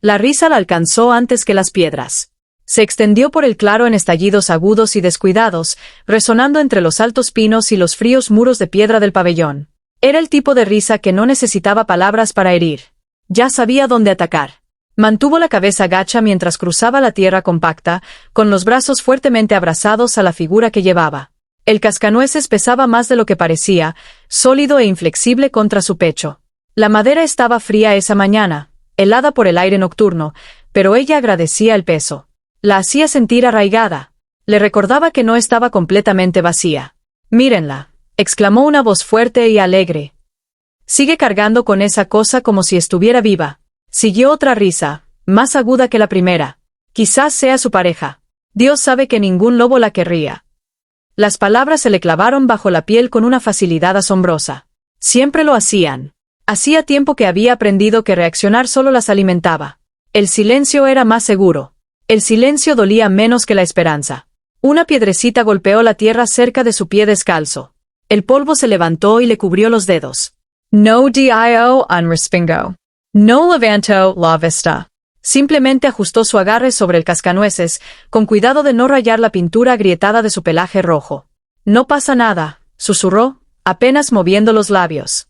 La risa la alcanzó antes que las piedras. Se extendió por el claro en estallidos agudos y descuidados, resonando entre los altos pinos y los fríos muros de piedra del pabellón. Era el tipo de risa que no necesitaba palabras para herir. Ya sabía dónde atacar. Mantuvo la cabeza gacha mientras cruzaba la tierra compacta, con los brazos fuertemente abrazados a la figura que llevaba. El cascanueces pesaba más de lo que parecía, sólido e inflexible contra su pecho. La madera estaba fría esa mañana, helada por el aire nocturno, pero ella agradecía el peso. La hacía sentir arraigada. Le recordaba que no estaba completamente vacía. «Mírenla», exclamó una voz fuerte y alegre. «Sigue cargando con esa cosa como si estuviera viva». Siguió otra risa, más aguda que la primera. «Quizás sea su pareja. Dios sabe que ningún lobo la querría». Las palabras se le clavaron bajo la piel con una facilidad asombrosa. Siempre lo hacían. Hacía tiempo que había aprendido que reaccionar solo las alimentaba. El silencio era más seguro. El silencio dolía menos que la esperanza. Una piedrecita golpeó la tierra cerca de su pie descalzo. El polvo se levantó y le cubrió los dedos. «No dio un respingo. No levantó la vista». Simplemente ajustó su agarre sobre el cascanueces, con cuidado de no rayar la pintura agrietada de su pelaje rojo. «No pasa nada», susurró, apenas moviendo los labios.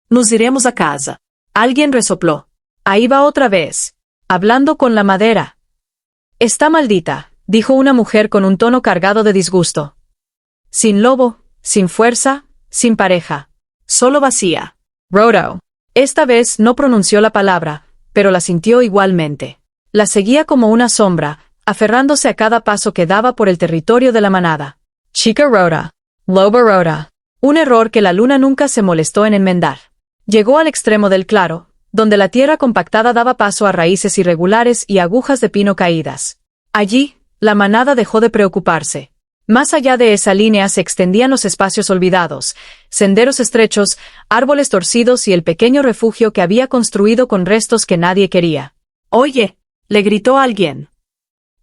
«Nos iremos a casa». Alguien resopló. «Ahí va otra vez. Hablando con la madera». «Está maldita», dijo una mujer con un tono cargado de disgusto. «Sin lobo, sin fuerza, sin pareja. Solo vacía». «Roto». Esta vez no pronunció la palabra, pero la sintió igualmente. La seguía como una sombra, aferrándose a cada paso que daba por el territorio de la manada. «Chica rota. Lobo rota». Un error que la luna nunca se molestó en enmendar. Llegó al extremo del claro, donde la tierra compactada daba paso a raíces irregulares y agujas de pino caídas. Allí, la manada dejó de preocuparse. Más allá de esa línea se extendían los espacios olvidados, senderos estrechos, árboles torcidos y el pequeño refugio que había construido con restos que nadie quería. «Oye», le gritó alguien.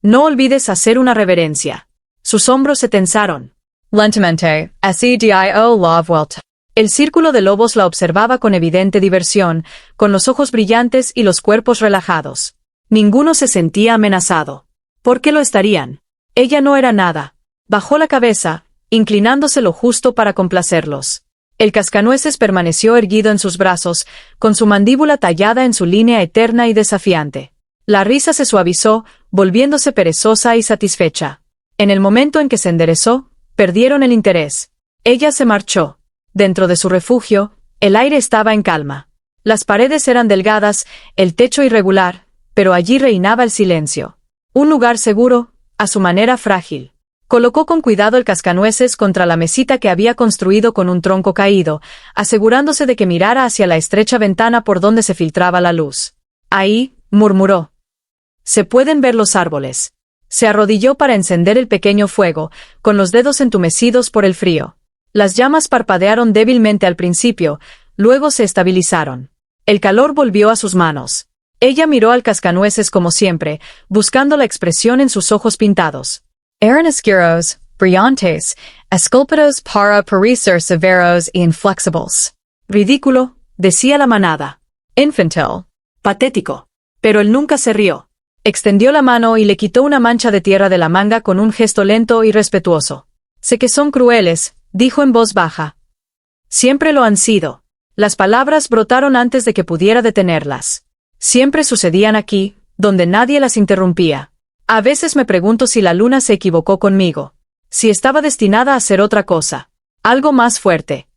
«No olvides hacer una reverencia». Sus hombros se tensaron. Lentamente, así dio la vuelta. El círculo de lobos la observaba con evidente diversión, con los ojos brillantes y los cuerpos relajados. Ninguno se sentía amenazado. ¿Por qué lo estarían? Ella no era nada. Bajó la cabeza, inclinándose lo justo para complacerlos. El cascanueces permaneció erguido en sus brazos, con su mandíbula tallada en su línea eterna y desafiante. La risa se suavizó, volviéndose perezosa y satisfecha. En el momento en que se enderezó, perdieron el interés. Ella se marchó. Dentro de su refugio, el aire estaba en calma. Las paredes eran delgadas, el techo irregular, pero allí reinaba el silencio. Un lugar seguro, a su manera frágil. Colocó con cuidado el cascanueces contra la mesita que había construido con un tronco caído, asegurándose de que mirara hacia la estrecha ventana por donde se filtraba la luz. «Ahí», murmuró. «Se pueden ver los árboles». Se arrodilló para encender el pequeño fuego, con los dedos entumecidos por el frío. Las llamas parpadearon débilmente al principio, luego se estabilizaron. El calor volvió a sus manos. Ella miró al cascanueces como siempre, buscando la expresión en sus ojos pintados. «Eran oscuros, brillantes, esculpidos para parecer severos e inflexibles». «Ridículo», decía la manada. «Infantil». «Patético». Pero él nunca se rió. Extendió la mano y le quitó una mancha de tierra de la manga con un gesto lento y respetuoso. «Sé que son crueles», dijo en voz baja. «Siempre lo han sido». Las palabras brotaron antes de que pudiera detenerlas. Siempre sucedían aquí, donde nadie las interrumpía. A veces me pregunto si la luna se equivocó conmigo. Si estaba destinada a ser otra cosa. Algo más fuerte.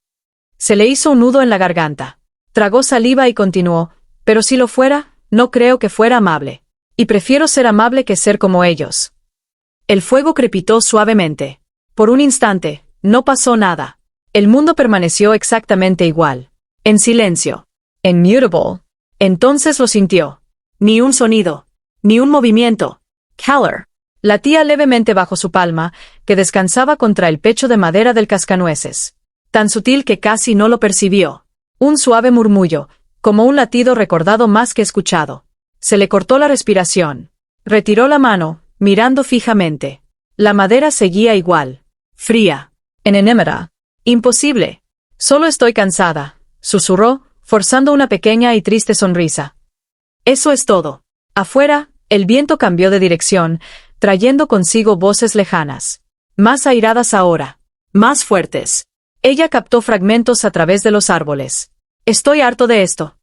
Se le hizo un nudo en la garganta. Tragó saliva y continuó. «Pero si lo fuera, no creo que fuera amable. Y prefiero ser amable que ser como ellos». El fuego crepitó suavemente. Por un instante, no pasó nada. El mundo permaneció exactamente igual. En silencio. Immutable. Entonces lo sintió. Ni un sonido. Ni un movimiento. Calor. Latía levemente bajo su palma, que descansaba contra el pecho de madera del cascanueces. Tan sutil que casi no lo percibió. Un suave murmullo, como un latido recordado más que escuchado. Se le cortó la respiración. Retiró la mano, mirando fijamente. La madera seguía igual. Fría. Inanimada. Imposible. «Solo estoy cansada», susurró, forzando una pequeña y triste sonrisa. «Eso es todo». Afuera, el viento cambió de dirección, trayendo consigo voces lejanas. Más airadas ahora. Más fuertes. Ella captó fragmentos a través de los árboles. Estoy harto de esto.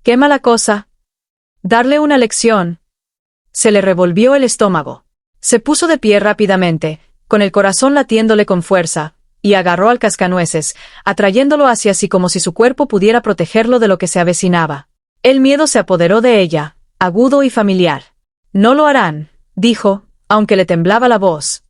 Qué mala cosa. Darle una lección. Se le revolvió el estómago. Se puso de pie rápidamente, con el corazón latiéndole con fuerza, y agarró al cascanueces, atrayéndolo hacia sí como si su cuerpo pudiera protegerlo de lo que se avecinaba. El miedo se apoderó de ella, agudo y familiar. No lo harán, dijo, aunque le temblaba la voz.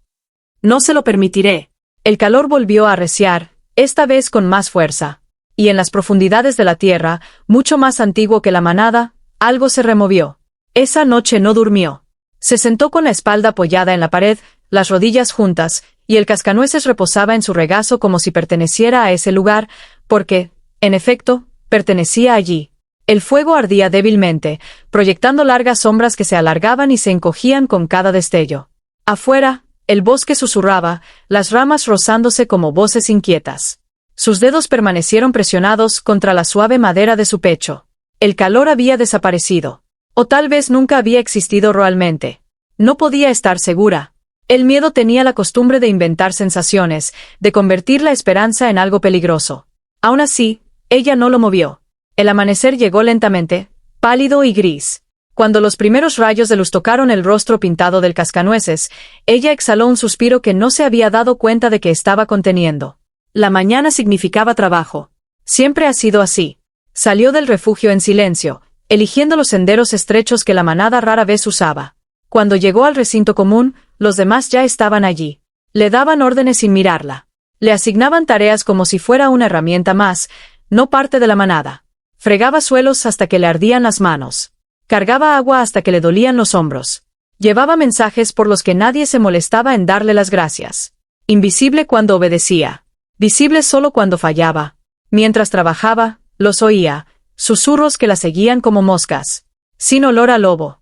No se lo permitiré. El calor volvió a arreciar, esta vez con más fuerza. Y en las profundidades de la tierra, mucho más antiguo que la manada, algo se removió. Esa noche no durmió. Se sentó con la espalda apoyada en la pared, las rodillas juntas, y el cascanueces reposaba en su regazo como si perteneciera a ese lugar, porque, en efecto, pertenecía allí. El fuego ardía débilmente, proyectando largas sombras que se alargaban y se encogían con cada destello. Afuera, el bosque susurraba, las ramas rozándose como voces inquietas. Sus dedos permanecieron presionados contra la suave madera de su pecho. El calor había desaparecido. O tal vez nunca había existido realmente. No podía estar segura. El miedo tenía la costumbre de inventar sensaciones, de convertir la esperanza en algo peligroso. Aún así, ella no lo movió. El amanecer llegó lentamente, pálido y gris. Cuando los primeros rayos de luz tocaron el rostro pintado del cascanueces, ella exhaló un suspiro que no se había dado cuenta de que estaba conteniendo. La mañana significaba trabajo. Siempre ha sido así. Salió del refugio en silencio, eligiendo los senderos estrechos que la manada rara vez usaba. Cuando llegó al recinto común, los demás ya estaban allí. Le daban órdenes sin mirarla. Le asignaban tareas como si fuera una herramienta más, no parte de la manada. Fregaba suelos hasta que le ardían las manos. Cargaba agua hasta que le dolían los hombros. Llevaba mensajes por los que nadie se molestaba en darle las gracias. Invisible cuando obedecía. Visible solo cuando fallaba. Mientras trabajaba, los oía, susurros que la seguían como moscas. Sin olor a lobo.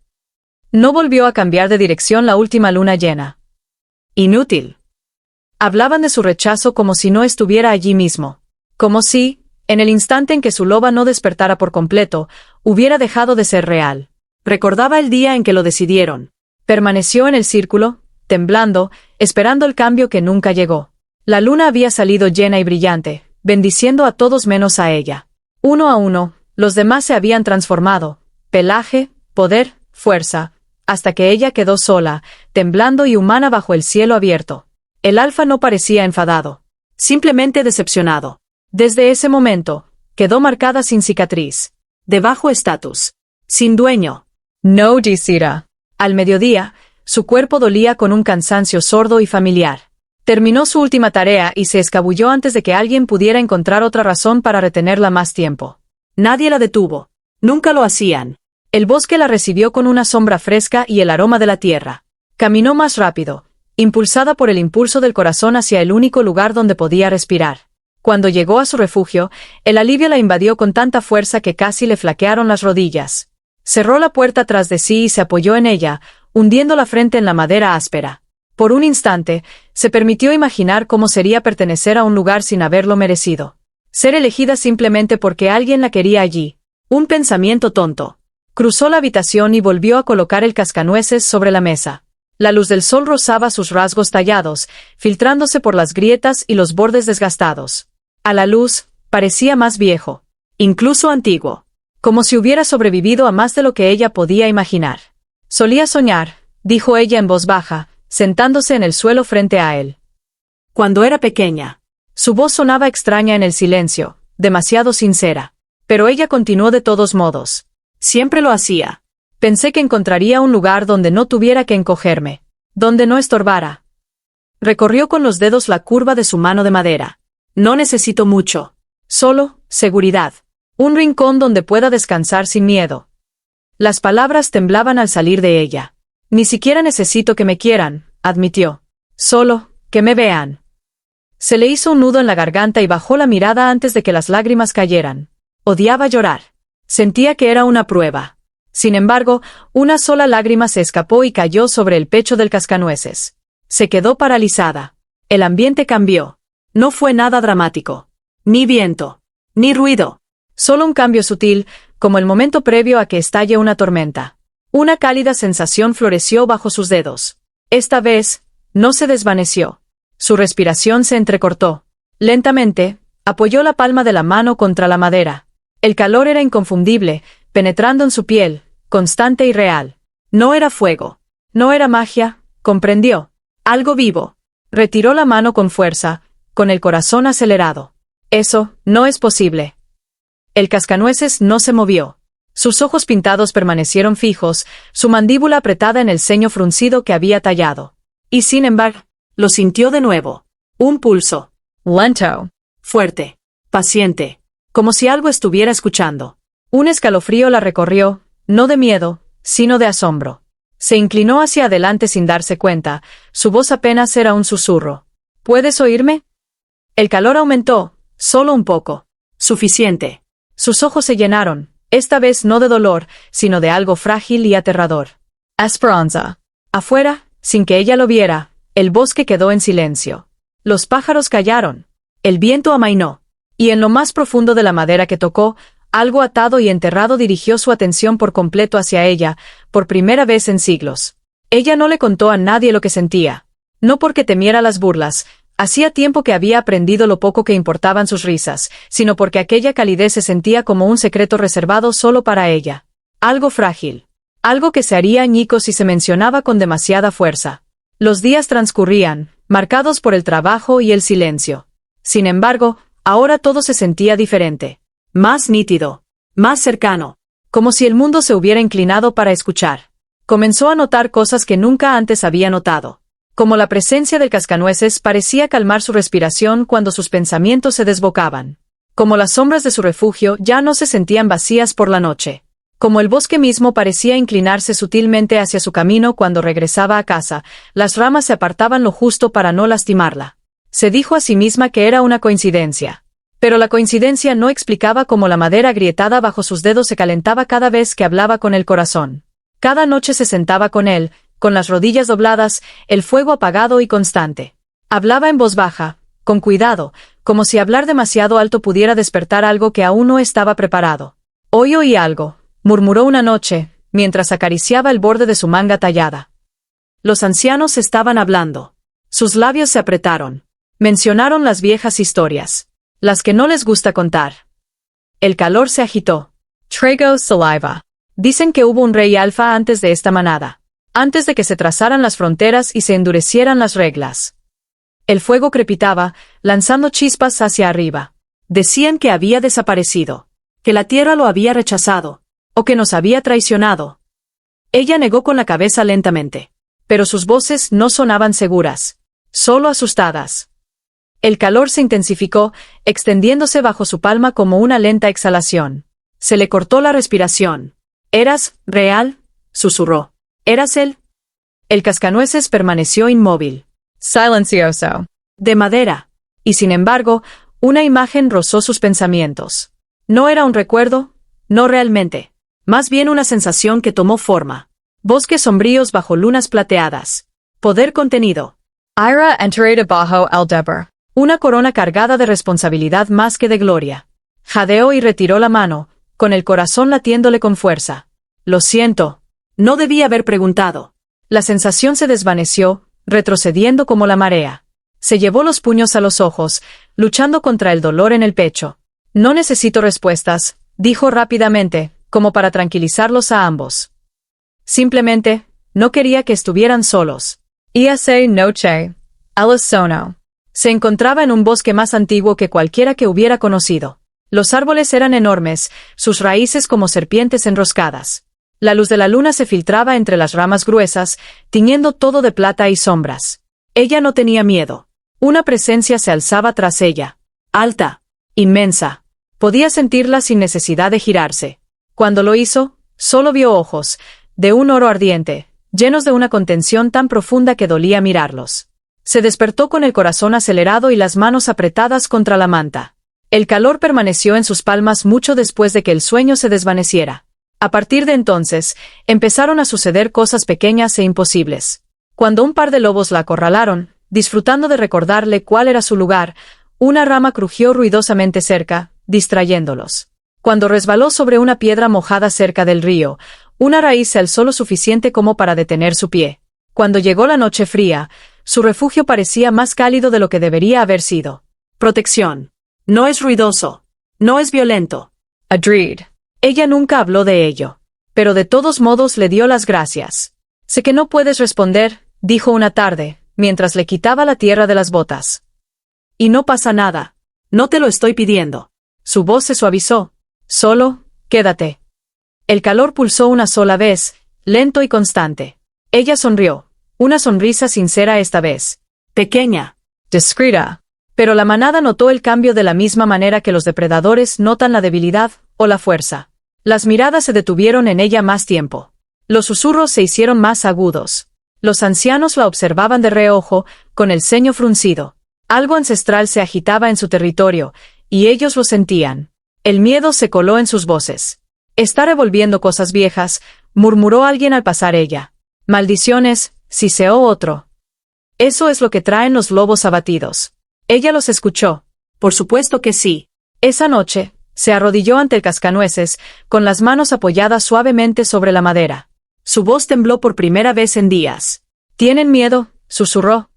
No volvió a cambiar de dirección la última luna llena. Inútil. Hablaban de su rechazo como si no estuviera allí mismo. Como si, en el instante en que su loba no despertara por completo, hubiera dejado de ser real. Recordaba el día en que lo decidieron. Permaneció en el círculo, temblando, esperando el cambio que nunca llegó. La luna había salido llena y brillante, bendiciendo a todos menos a ella. Uno a uno, los demás se habían transformado, pelaje, poder, fuerza, hasta que ella quedó sola, temblando y humana bajo el cielo abierto. El alfa no parecía enfadado, simplemente decepcionado. Desde ese momento, quedó marcada sin cicatriz, de bajo estatus, sin dueño. No quisiera. Al mediodía, su cuerpo dolía con un cansancio sordo y familiar. Terminó su última tarea y se escabulló antes de que alguien pudiera encontrar otra razón para retenerla más tiempo. Nadie la detuvo. Nunca lo hacían. El bosque la recibió con una sombra fresca y el aroma de la tierra. Caminó más rápido, impulsada por el impulso del corazón hacia el único lugar donde podía respirar. Cuando llegó a su refugio, el alivio la invadió con tanta fuerza que casi le flaquearon las rodillas. Cerró la puerta tras de sí y se apoyó en ella, hundiendo la frente en la madera áspera. Por un instante, se permitió imaginar cómo sería pertenecer a un lugar sin haberlo merecido. Ser elegida simplemente porque alguien la quería allí. Un pensamiento tonto. Cruzó la habitación y volvió a colocar el cascanueces sobre la mesa. La luz del sol rozaba sus rasgos tallados, filtrándose por las grietas y los bordes desgastados. A la luz, parecía más viejo. Incluso antiguo. Como si hubiera sobrevivido a más de lo que ella podía imaginar. Solía soñar, dijo ella en voz baja, sentándose en el suelo frente a él. Cuando era pequeña. Su voz sonaba extraña en el silencio, demasiado sincera. Pero ella continuó de todos modos. Siempre lo hacía. Pensé que encontraría un lugar donde no tuviera que encogerme. Donde no estorbara. Recorrió con los dedos la curva de su mano de madera. No necesito mucho. Solo, seguridad. Un rincón donde pueda descansar sin miedo. Las palabras temblaban al salir de ella. Ni siquiera necesito que me quieran, admitió. Solo, que me vean. Se le hizo un nudo en la garganta y bajó la mirada antes de que las lágrimas cayeran. Odiaba llorar. Sentía que era una prueba. Sin embargo, una sola lágrima se escapó y cayó sobre el pecho del cascanueces. Se quedó paralizada. El ambiente cambió. No fue nada dramático. Ni viento. Ni ruido. Solo un cambio sutil, como el momento previo a que estalle una tormenta. Una cálida sensación floreció bajo sus dedos. Esta vez, no se desvaneció. Su respiración se entrecortó. Lentamente, apoyó la palma de la mano contra la madera. El calor era inconfundible, penetrando en su piel, constante y real. No era fuego. No era magia, comprendió. Algo vivo. Retiró la mano con fuerza, con el corazón acelerado. Eso, no es posible. El cascanueces no se movió. Sus ojos pintados permanecieron fijos, su mandíbula apretada en el ceño fruncido que había tallado. Y sin embargo, lo sintió de nuevo. Un pulso. Lento. Fuerte. Paciente. Como si algo estuviera escuchando. Un escalofrío la recorrió, no de miedo, sino de asombro. Se inclinó hacia adelante sin darse cuenta, su voz apenas era un susurro. ¿Puedes oírme? El calor aumentó, solo un poco. Suficiente. Sus ojos se llenaron, esta vez no de dolor, sino de algo frágil y aterrador. Esperanza. Afuera, sin que ella lo viera, el bosque quedó en silencio. Los pájaros callaron. El viento amainó. Y en lo más profundo de la madera que tocó, algo atado y enterrado dirigió su atención por completo hacia ella, por primera vez en siglos. Ella no le contó a nadie lo que sentía. No porque temiera las burlas, hacía tiempo que había aprendido lo poco que importaban sus risas, sino porque aquella calidez se sentía como un secreto reservado solo para ella. Algo frágil. Algo que se haría añicos si se mencionaba con demasiada fuerza. Los días transcurrían, marcados por el trabajo y el silencio. Sin embargo, ahora todo se sentía diferente. Más nítido. Más cercano. Como si el mundo se hubiera inclinado para escuchar. Comenzó a notar cosas que nunca antes había notado. Como la presencia del cascanueces parecía calmar su respiración cuando sus pensamientos se desbocaban. Como las sombras de su refugio ya no se sentían vacías por la noche. Como el bosque mismo parecía inclinarse sutilmente hacia su camino cuando regresaba a casa, las ramas se apartaban lo justo para no lastimarla. Se dijo a sí misma que era una coincidencia. Pero la coincidencia no explicaba cómo la madera agrietada bajo sus dedos se calentaba cada vez que hablaba con el corazón. Cada noche se sentaba con él, con las rodillas dobladas, el fuego apagado y constante. Hablaba en voz baja, con cuidado, como si hablar demasiado alto pudiera despertar algo que aún no estaba preparado. Hoy oí algo, murmuró una noche, mientras acariciaba el borde de su manga tallada. Los ancianos estaban hablando. Sus labios se apretaron. Mencionaron las viejas historias. Las que no les gusta contar. El calor se agitó. Trago saliva. Dicen que hubo un rey alfa antes de esta manada. Antes de que se trazaran las fronteras y se endurecieran las reglas. El fuego crepitaba, lanzando chispas hacia arriba. Decían que había desaparecido. Que la tierra lo había rechazado. O que nos había traicionado. Ella negó con la cabeza lentamente. Pero sus voces no sonaban seguras. Solo asustadas. El calor se intensificó, extendiéndose bajo su palma como una lenta exhalación. Se le cortó la respiración. ¿Eras real?, susurró. ¿Eras él? El cascanueces permaneció inmóvil. Silencioso. De madera. Y sin embargo, una imagen rozó sus pensamientos. No era un recuerdo, no realmente. Más bien una sensación que tomó forma. Bosques sombríos bajo lunas plateadas. Poder contenido. Ira enterrada bajo Aldebar. Una corona cargada de responsabilidad más que de gloria. Jadeó y retiró la mano, con el corazón latiéndole con fuerza. Lo siento. No debí haber preguntado. La sensación se desvaneció, retrocediendo como la marea. Se llevó los puños a los ojos, luchando contra el dolor en el pecho. No necesito respuestas, dijo rápidamente, como para tranquilizarlos a ambos. Simplemente, no quería que estuvieran solos. Esa noche, al sono. Se encontraba en un bosque más antiguo que cualquiera que hubiera conocido. Los árboles eran enormes, sus raíces como serpientes enroscadas. La luz de la luna se filtraba entre las ramas gruesas, tiñendo todo de plata y sombras. Ella no tenía miedo. Una presencia se alzaba tras ella. Alta. Inmensa. Podía sentirla sin necesidad de girarse. Cuando lo hizo, solo vio ojos, de un oro ardiente, llenos de una contención tan profunda que dolía mirarlos. Se despertó con el corazón acelerado y las manos apretadas contra la manta. El calor permaneció en sus palmas mucho después de que el sueño se desvaneciera. A partir de entonces, empezaron a suceder cosas pequeñas e imposibles. Cuando un par de lobos la acorralaron, disfrutando de recordarle cuál era su lugar, una rama crujió ruidosamente cerca, distrayéndolos. Cuando resbaló sobre una piedra mojada cerca del río, Una raíz se alzó lo suficiente como para detener su pie. Cuando llegó la noche fría, su refugio parecía más cálido de lo que debería haber sido. Protección. No es ruidoso. No es violento. Adreed. Ella nunca habló de ello. Pero de todos modos le dio las gracias. Sé que no puedes responder, dijo una tarde, mientras le quitaba la tierra de las botas. Y no pasa nada. No te lo estoy pidiendo. Su voz se suavizó. Solo, quédate. El calor pulsó una sola vez, lento y constante. Ella sonrió. Una sonrisa sincera esta vez. Pequeña. Discreta. Pero la manada notó el cambio de la misma manera que los depredadores notan la debilidad o la fuerza. Las miradas se detuvieron en ella más tiempo. Los susurros se hicieron más agudos. Los ancianos la observaban de reojo, con el ceño fruncido. Algo ancestral se agitaba en su territorio, y ellos lo sentían. El miedo se coló en sus voces. Está revolviendo cosas viejas, murmuró alguien al pasar ella. Maldiciones, siseó otro. Eso es lo que traen los lobos abatidos. Ella los escuchó. Por supuesto que sí. Esa noche, se arrodilló ante el cascanueces, con las manos apoyadas suavemente sobre la madera. Su voz tembló por primera vez en días. ¿Tienen miedo?, susurró.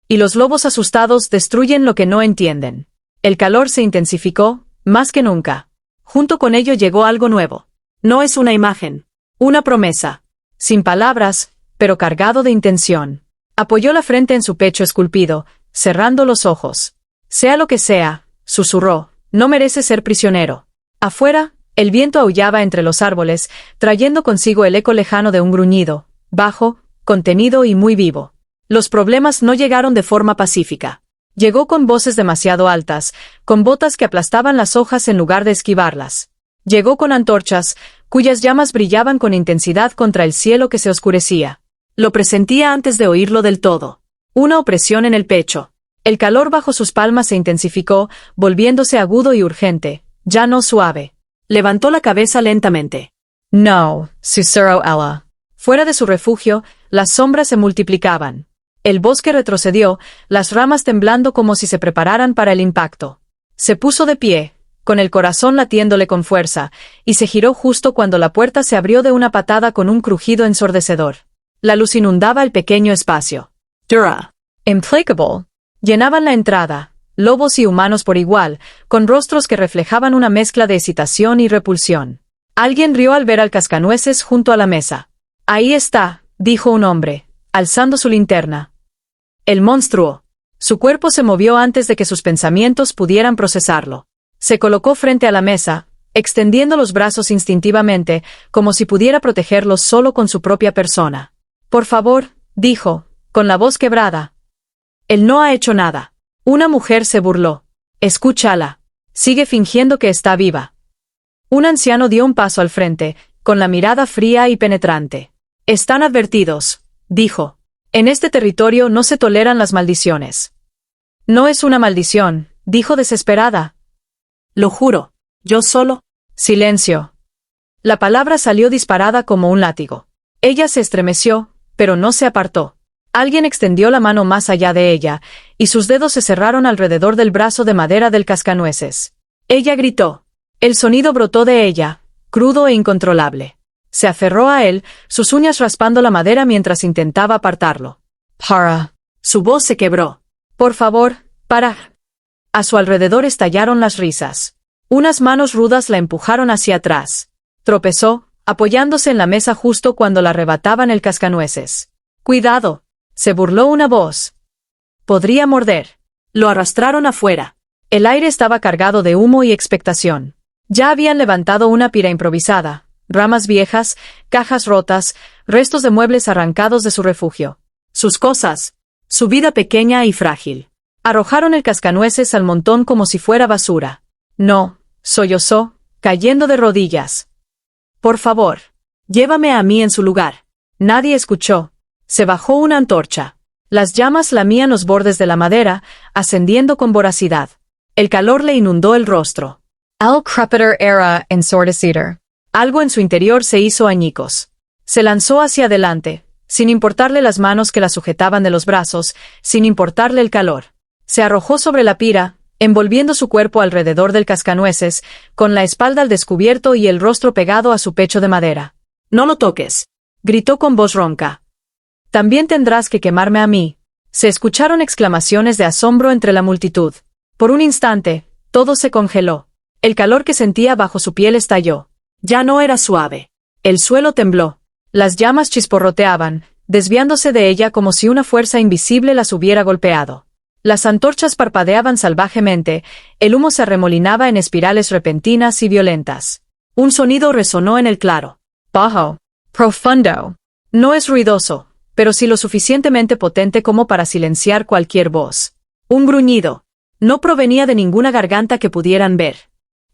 Y los lobos asustados destruyen lo que no entienden. El calor se intensificó, más que nunca. Junto con ello llegó algo nuevo. No es una imagen. Una promesa. Sin palabras, pero cargado de intención. Apoyó la frente en su pecho esculpido, cerrando los ojos. Sea lo que sea, susurró, no merece ser prisionero. Afuera, el viento aullaba entre los árboles, trayendo consigo el eco lejano de un gruñido, bajo, contenido y muy vivo. Los problemas no llegaron de forma pacífica. Llegó con voces demasiado altas, con botas que aplastaban las hojas en lugar de esquivarlas. Llegó con antorchas, cuyas llamas brillaban con intensidad contra el cielo que se oscurecía. Lo presentía antes de oírlo del todo. Una opresión en el pecho. El calor bajo sus palmas se intensificó, volviéndose agudo y urgente, ya no suave. Levantó la cabeza lentamente. No, susurró ella. Fuera de su refugio, las sombras se multiplicaban. El bosque retrocedió, las ramas temblando como si se prepararan para el impacto. Se puso de pie, con el corazón latiéndole con fuerza, y se giró justo cuando la puerta se abrió de una patada con un crujido ensordecedor. La luz inundaba el pequeño espacio. Dura. Implacable. Llenaban la entrada, lobos y humanos por igual, con rostros que reflejaban una mezcla de excitación y repulsión. Alguien rió al ver al cascanueces junto a la mesa. Ahí está, dijo un hombre, alzando su linterna. El monstruo. Su cuerpo se movió antes de que sus pensamientos pudieran procesarlo. Se colocó frente a la mesa, extendiendo los brazos instintivamente, como si pudiera protegerlos solo con su propia persona. Por favor, dijo, con la voz quebrada. Él no ha hecho nada. Una mujer se burló. Escúchala. Sigue fingiendo que está viva. Un anciano dio un paso al frente, con la mirada fría y penetrante. Están advertidos, dijo. En este territorio no se toleran las maldiciones. No es una maldición, dijo desesperada. Lo juro. Yo solo. Silencio. La palabra salió disparada como un látigo. Ella se estremeció, pero no se apartó. Alguien extendió la mano más allá de ella, y sus dedos se cerraron alrededor del brazo de madera del cascanueces. Ella gritó. El sonido brotó de ella, crudo e incontrolable. Se aferró a él, sus uñas raspando la madera mientras intentaba apartarlo. Para. Su voz se quebró. Por favor, para. A su alrededor estallaron las risas. Unas manos rudas la empujaron hacia atrás. Tropezó, apoyándose en la mesa justo cuando la arrebataban el cascanueces. Cuidado. Se burló una voz. Podría morder. Lo arrastraron afuera. El aire estaba cargado de humo y expectación. Ya habían levantado una pira improvisada, ramas viejas, cajas rotas, restos de muebles arrancados de su refugio. Sus cosas, su vida pequeña y frágil. Arrojaron el cascanueces al montón como si fuera basura. No, sollozó, cayendo de rodillas. Por favor, llévame a mí en su lugar. Nadie escuchó. Se bajó una antorcha. Las llamas lamían los bordes de la madera, ascendiendo con voracidad. El calor le inundó el rostro. Al crepitar era ensordecido. Algo en su interior se hizo añicos. Se lanzó hacia adelante, sin importarle las manos que la sujetaban de los brazos, sin importarle el calor. Se arrojó sobre la pira, envolviendo su cuerpo alrededor del cascanueces, con la espalda al descubierto y el rostro pegado a su pecho de madera. No lo toques, gritó con voz ronca. También tendrás que quemarme a mí. Se escucharon exclamaciones de asombro entre la multitud. Por un instante, todo se congeló. El calor que sentía bajo su piel estalló. ya no era suave. El suelo tembló. Las llamas chisporroteaban, desviándose de ella como si una fuerza invisible las hubiera golpeado. Las antorchas parpadeaban salvajemente, el humo se arremolinaba en espirales repentinas y violentas. Un sonido resonó en el claro. Bajo. Profundo. No es ruidoso, pero sí lo suficientemente potente como para silenciar cualquier voz. Un gruñido. No provenía de ninguna garganta que pudieran ver.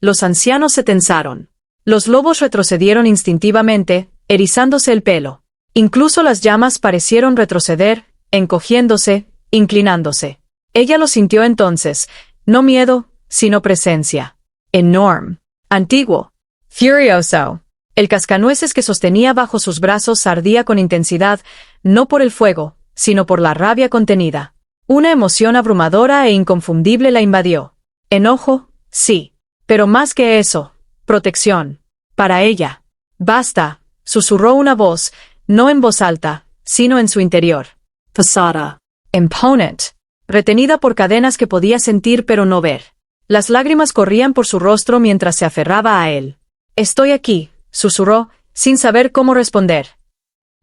Los ancianos se tensaron. Los lobos retrocedieron instintivamente, erizándose el pelo. Incluso las llamas parecieron retroceder, encogiéndose, inclinándose. Ella lo sintió entonces, no miedo, sino presencia. Enorme. Antiguo. Furioso. El cascanueces que sostenía bajo sus brazos ardía con intensidad, no por el fuego, sino por la rabia contenida. Una emoción abrumadora e inconfundible la invadió. Enojo, sí. Pero más que eso, protección. Para ella. Basta, susurró una voz, no en voz alta, sino en su interior. Pesada. Imponent. Retenida por cadenas que podía sentir pero no ver. Las lágrimas corrían por su rostro mientras se aferraba a él. Estoy aquí, susurró, sin saber cómo responder.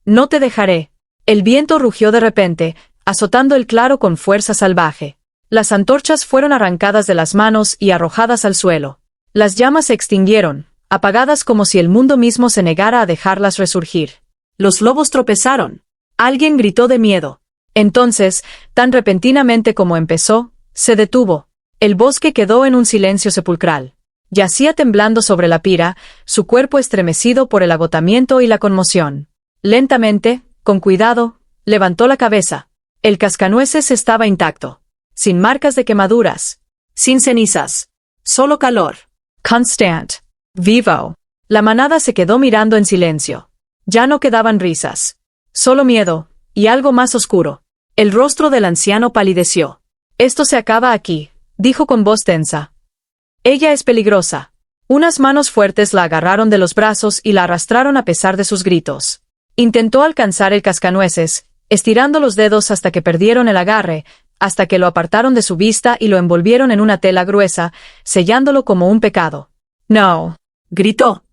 No te dejaré. El viento rugió de repente, azotando el claro con fuerza salvaje. Las antorchas fueron arrancadas de las manos y arrojadas al suelo. Las llamas se extinguieron, apagadas como si el mundo mismo se negara a dejarlas resurgir. Los lobos tropezaron. Alguien gritó de miedo. Entonces, tan repentinamente como empezó, se detuvo. El bosque quedó en un silencio sepulcral. Yacía temblando sobre la pira, su cuerpo estremecido por el agotamiento y la conmoción. Lentamente, con cuidado, levantó la cabeza. El cascanueces estaba intacto. Sin marcas de quemaduras. Sin cenizas. Solo calor. Constant. Vivo. La manada se quedó mirando en silencio. Ya no quedaban risas. Solo miedo, y algo más oscuro. El rostro del anciano palideció. Esto se acaba aquí, dijo con voz tensa. Ella es peligrosa. Unas manos fuertes la agarraron de los brazos y la arrastraron a pesar de sus gritos. Intentó alcanzar el cascanueces, estirando los dedos hasta que perdieron el agarre, hasta que lo apartaron de su vista y lo envolvieron en una tela gruesa, sellándolo como un pecado. No, gritó.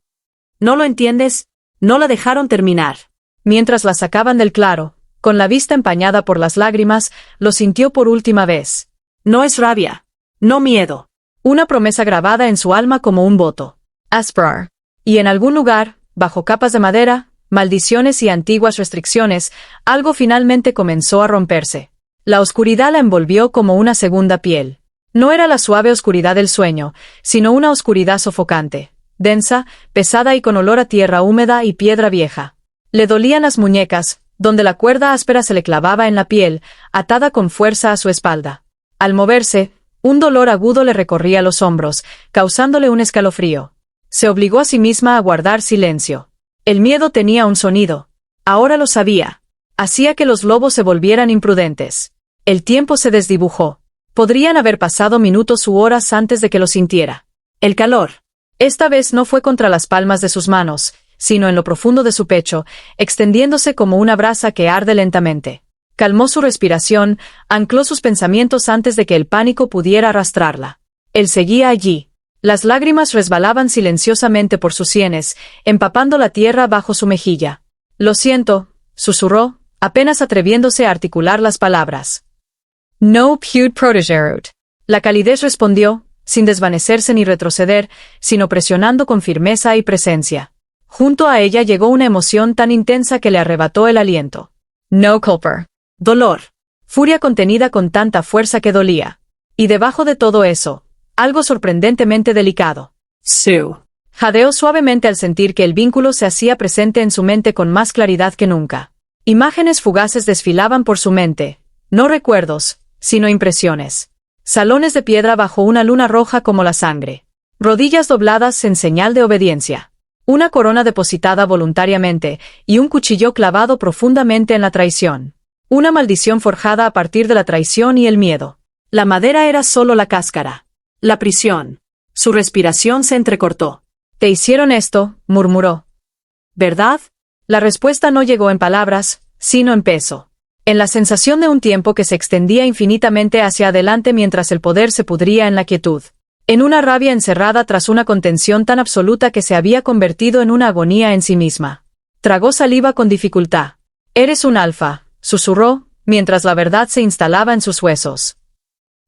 ¿No lo entiendes? No la dejaron terminar. Mientras la sacaban del claro, con la vista empañada por las lágrimas, lo sintió por última vez. No es rabia. No miedo. Una promesa grabada en su alma como un voto. Asprar. Y en algún lugar, bajo capas de madera, maldiciones y antiguas restricciones, algo finalmente comenzó a romperse. La oscuridad la envolvió como una segunda piel. No era la suave oscuridad del sueño, sino una oscuridad sofocante, densa, pesada y con olor a tierra húmeda y piedra vieja. Le dolían las muñecas, donde la cuerda áspera se le clavaba en la piel, atada con fuerza a su espalda. Al moverse, un dolor agudo le recorría los hombros, causándole un escalofrío. Se obligó a sí misma a guardar silencio. El miedo tenía un sonido. Ahora lo sabía. Hacía que los lobos se volvieran imprudentes. El tiempo se desdibujó. Podrían haber pasado minutos u horas antes de que lo sintiera. El calor. Esta vez no fue contra las palmas de sus manos, sino en lo profundo de su pecho, extendiéndose como una brasa que arde lentamente. Calmó su respiración, ancló sus pensamientos antes de que el pánico pudiera arrastrarla. Él seguía allí. Las lágrimas resbalaban silenciosamente por sus sienes, empapando la tierra bajo su mejilla. Lo siento, susurró, apenas atreviéndose a articular las palabras. No pud protegerut. La calidez respondió, sin desvanecerse ni retroceder, sino presionando con firmeza y presencia. Junto a ella llegó una emoción tan intensa que le arrebató el aliento. No culper. Dolor. Furia contenida con tanta fuerza que dolía. Y debajo de todo eso, algo sorprendentemente delicado. Sue. Jadeó suavemente al sentir que el vínculo se hacía presente en su mente con más claridad que nunca. Imágenes fugaces desfilaban por su mente, no recuerdos, sino impresiones. Salones de piedra bajo una luna roja como la sangre. Rodillas dobladas en señal de obediencia. Una corona depositada voluntariamente, y un cuchillo clavado profundamente en la traición. Una maldición forjada a partir de la traición y el miedo. La madera era solo la cáscara. La prisión. Su respiración se entrecortó. «Te hicieron esto», murmuró. ¿verdad? La respuesta no llegó en palabras, sino en peso. En la sensación de un tiempo que se extendía infinitamente hacia adelante mientras el poder se pudría en la quietud. En una rabia encerrada tras una contención tan absoluta que se había convertido en una agonía en sí misma. Tragó saliva con dificultad. «Eres un alfa», susurró, mientras la verdad se instalaba en sus huesos.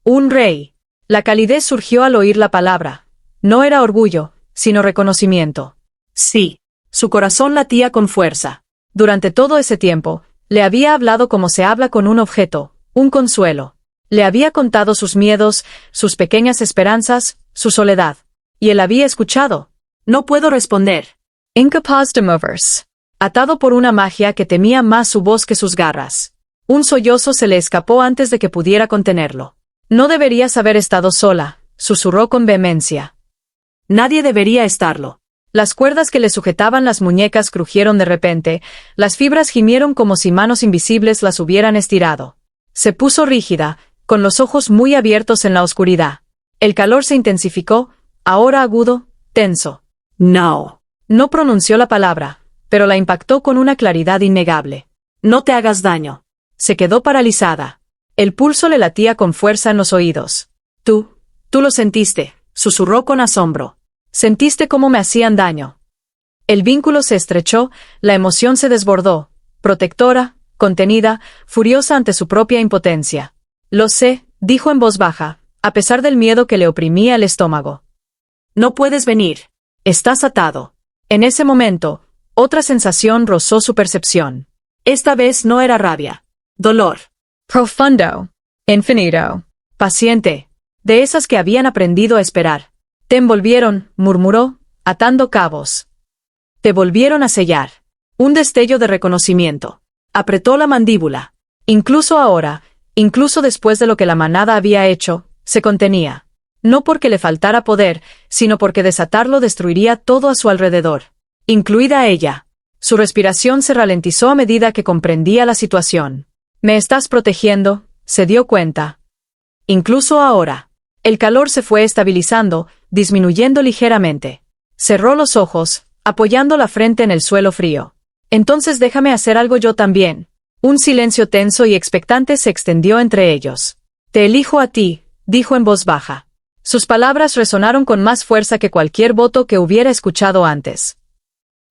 «Un rey». La calidez surgió al oír la palabra. No era orgullo, sino reconocimiento. Sí. Su corazón latía con fuerza. Durante todo ese tiempo, le había hablado como se habla con un objeto, un consuelo. Le había contado sus miedos, sus pequeñas esperanzas, su soledad. Y él había escuchado. No puedo responder. Incapaz de moverse. Atado por una magia que temía más su voz que sus garras. Un sollozo se le escapó antes de que pudiera contenerlo. No deberías haber estado sola, susurró con vehemencia. Nadie debería estarlo. Las cuerdas que le sujetaban las muñecas crujieron de repente, las fibras gimieron como si manos invisibles las hubieran estirado. Se puso rígida, con los ojos muy abiertos en la oscuridad. El calor se intensificó, ahora agudo, tenso. No. No pronunció la palabra, pero la impactó con una claridad innegable. No te hagas daño. Se quedó paralizada. El pulso le latía con fuerza en los oídos. Tú lo sentiste, susurró con asombro. Sentiste cómo me hacían daño. El vínculo se estrechó, la emoción se desbordó, protectora, contenida, furiosa ante su propia impotencia. Lo sé, dijo en voz baja, a pesar del miedo que le oprimía el estómago. No puedes venir. Estás atado. En ese momento, otra sensación rozó su percepción. Esta vez no era rabia. Dolor. Profundo. Infinito. Paciente. De esas que habían aprendido a esperar. Te envolvieron, murmuró, atando cabos. Te volvieron a sellar. Un destello de reconocimiento. Apretó la mandíbula. Incluso ahora, incluso después de lo que la manada había hecho, se contenía. No porque le faltara poder, sino porque desatarlo destruiría todo a su alrededor, incluida a ella. Su respiración se ralentizó a medida que comprendía la situación. «Me estás protegiendo», se dio cuenta. Incluso ahora. El calor se fue estabilizando, disminuyendo ligeramente. Cerró los ojos, apoyando la frente en el suelo frío. «Entonces déjame hacer algo yo también». Un silencio tenso y expectante se extendió entre ellos. «Te elijo a ti», dijo en voz baja. Sus palabras resonaron con más fuerza que cualquier voto que hubiera escuchado antes.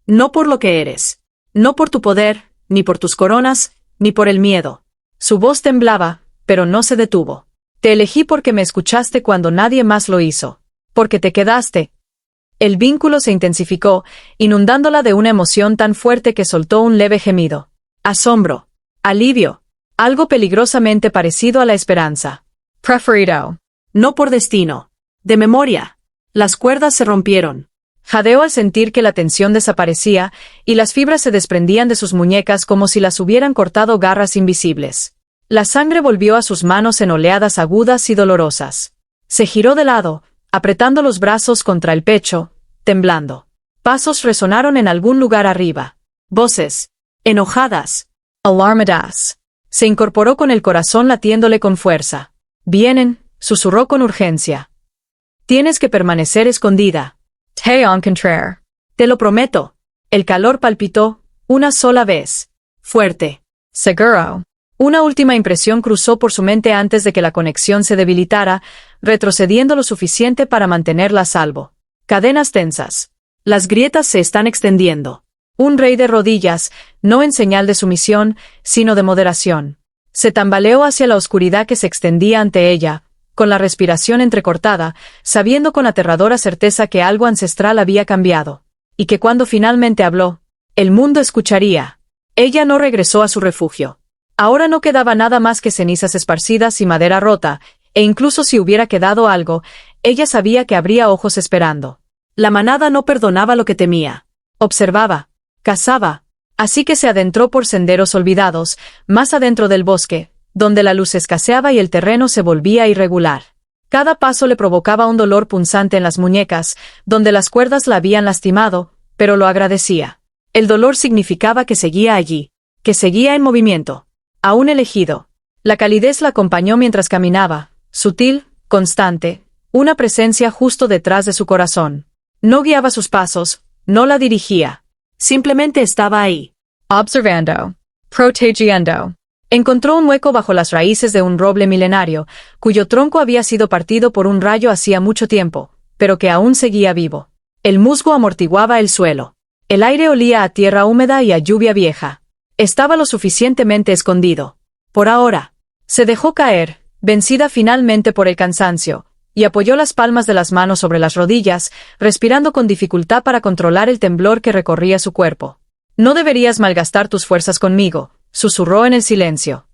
No por lo que eres. No por tu poder, ni por tus coronas, ni por el miedo. Su voz temblaba, pero no se detuvo. Te elegí porque me escuchaste cuando nadie más lo hizo. Porque te quedaste. El vínculo se intensificó, inundándola de una emoción tan fuerte que soltó un leve gemido. Asombro. Alivio. Algo peligrosamente parecido a la esperanza. Preferido. No por destino. De memoria. Las cuerdas se rompieron. Jadeó al sentir que la tensión desaparecía, y las fibras se desprendían de sus muñecas como si las hubieran cortado garras invisibles. La sangre volvió a sus manos en oleadas agudas y dolorosas. Se giró de lado, apretando los brazos contra el pecho, temblando. Pasos resonaron en algún lugar arriba. Voces. Enojadas. Alarmadas. Se incorporó con el corazón latiéndole con fuerza. «Vienen», susurró con urgencia. «Tienes que permanecer escondida». «Te encontraré». «Te lo prometo». El calor palpitó, una sola vez. Fuerte. «Seguro». Una última impresión cruzó por su mente antes de que la conexión se debilitara, retrocediendo lo suficiente para mantenerla a salvo. Cadenas tensas. Las grietas se están extendiendo. Un rey de rodillas, no en señal de sumisión, sino de moderación. Se tambaleó hacia la oscuridad que se extendía ante ella, con la respiración entrecortada, sabiendo con aterradora certeza que algo ancestral había cambiado, y que cuando finalmente habló, el mundo escucharía. Ella no regresó a su refugio. Ahora no quedaba nada más que cenizas esparcidas y madera rota, e incluso si hubiera quedado algo, ella sabía que habría ojos esperando. La manada no perdonaba lo que temía. Observaba. Cazaba. Así que se adentró por senderos olvidados, más adentro del bosque, donde la luz escaseaba y el terreno se volvía irregular. Cada paso le provocaba un dolor punzante en las muñecas, donde las cuerdas la habían lastimado, pero lo agradecía. El dolor significaba que seguía allí, que seguía en movimiento. Aún elegido. La calidez la acompañó mientras caminaba, sutil, constante, una presencia justo detrás de su corazón. No guiaba sus pasos, no la dirigía. Simplemente estaba ahí. Observando. Protegiendo. Encontró un hueco bajo las raíces de un roble milenario, cuyo tronco había sido partido por un rayo hacía mucho tiempo, pero que aún seguía vivo. El musgo amortiguaba el suelo. El aire olía a tierra húmeda y a lluvia vieja. Estaba lo suficientemente escondido. Por ahora. Se dejó caer, vencida finalmente por el cansancio, y apoyó las palmas de las manos sobre las rodillas, respirando con dificultad para controlar el temblor que recorría su cuerpo. No deberías malgastar tus fuerzas conmigo, susurró en el silencio.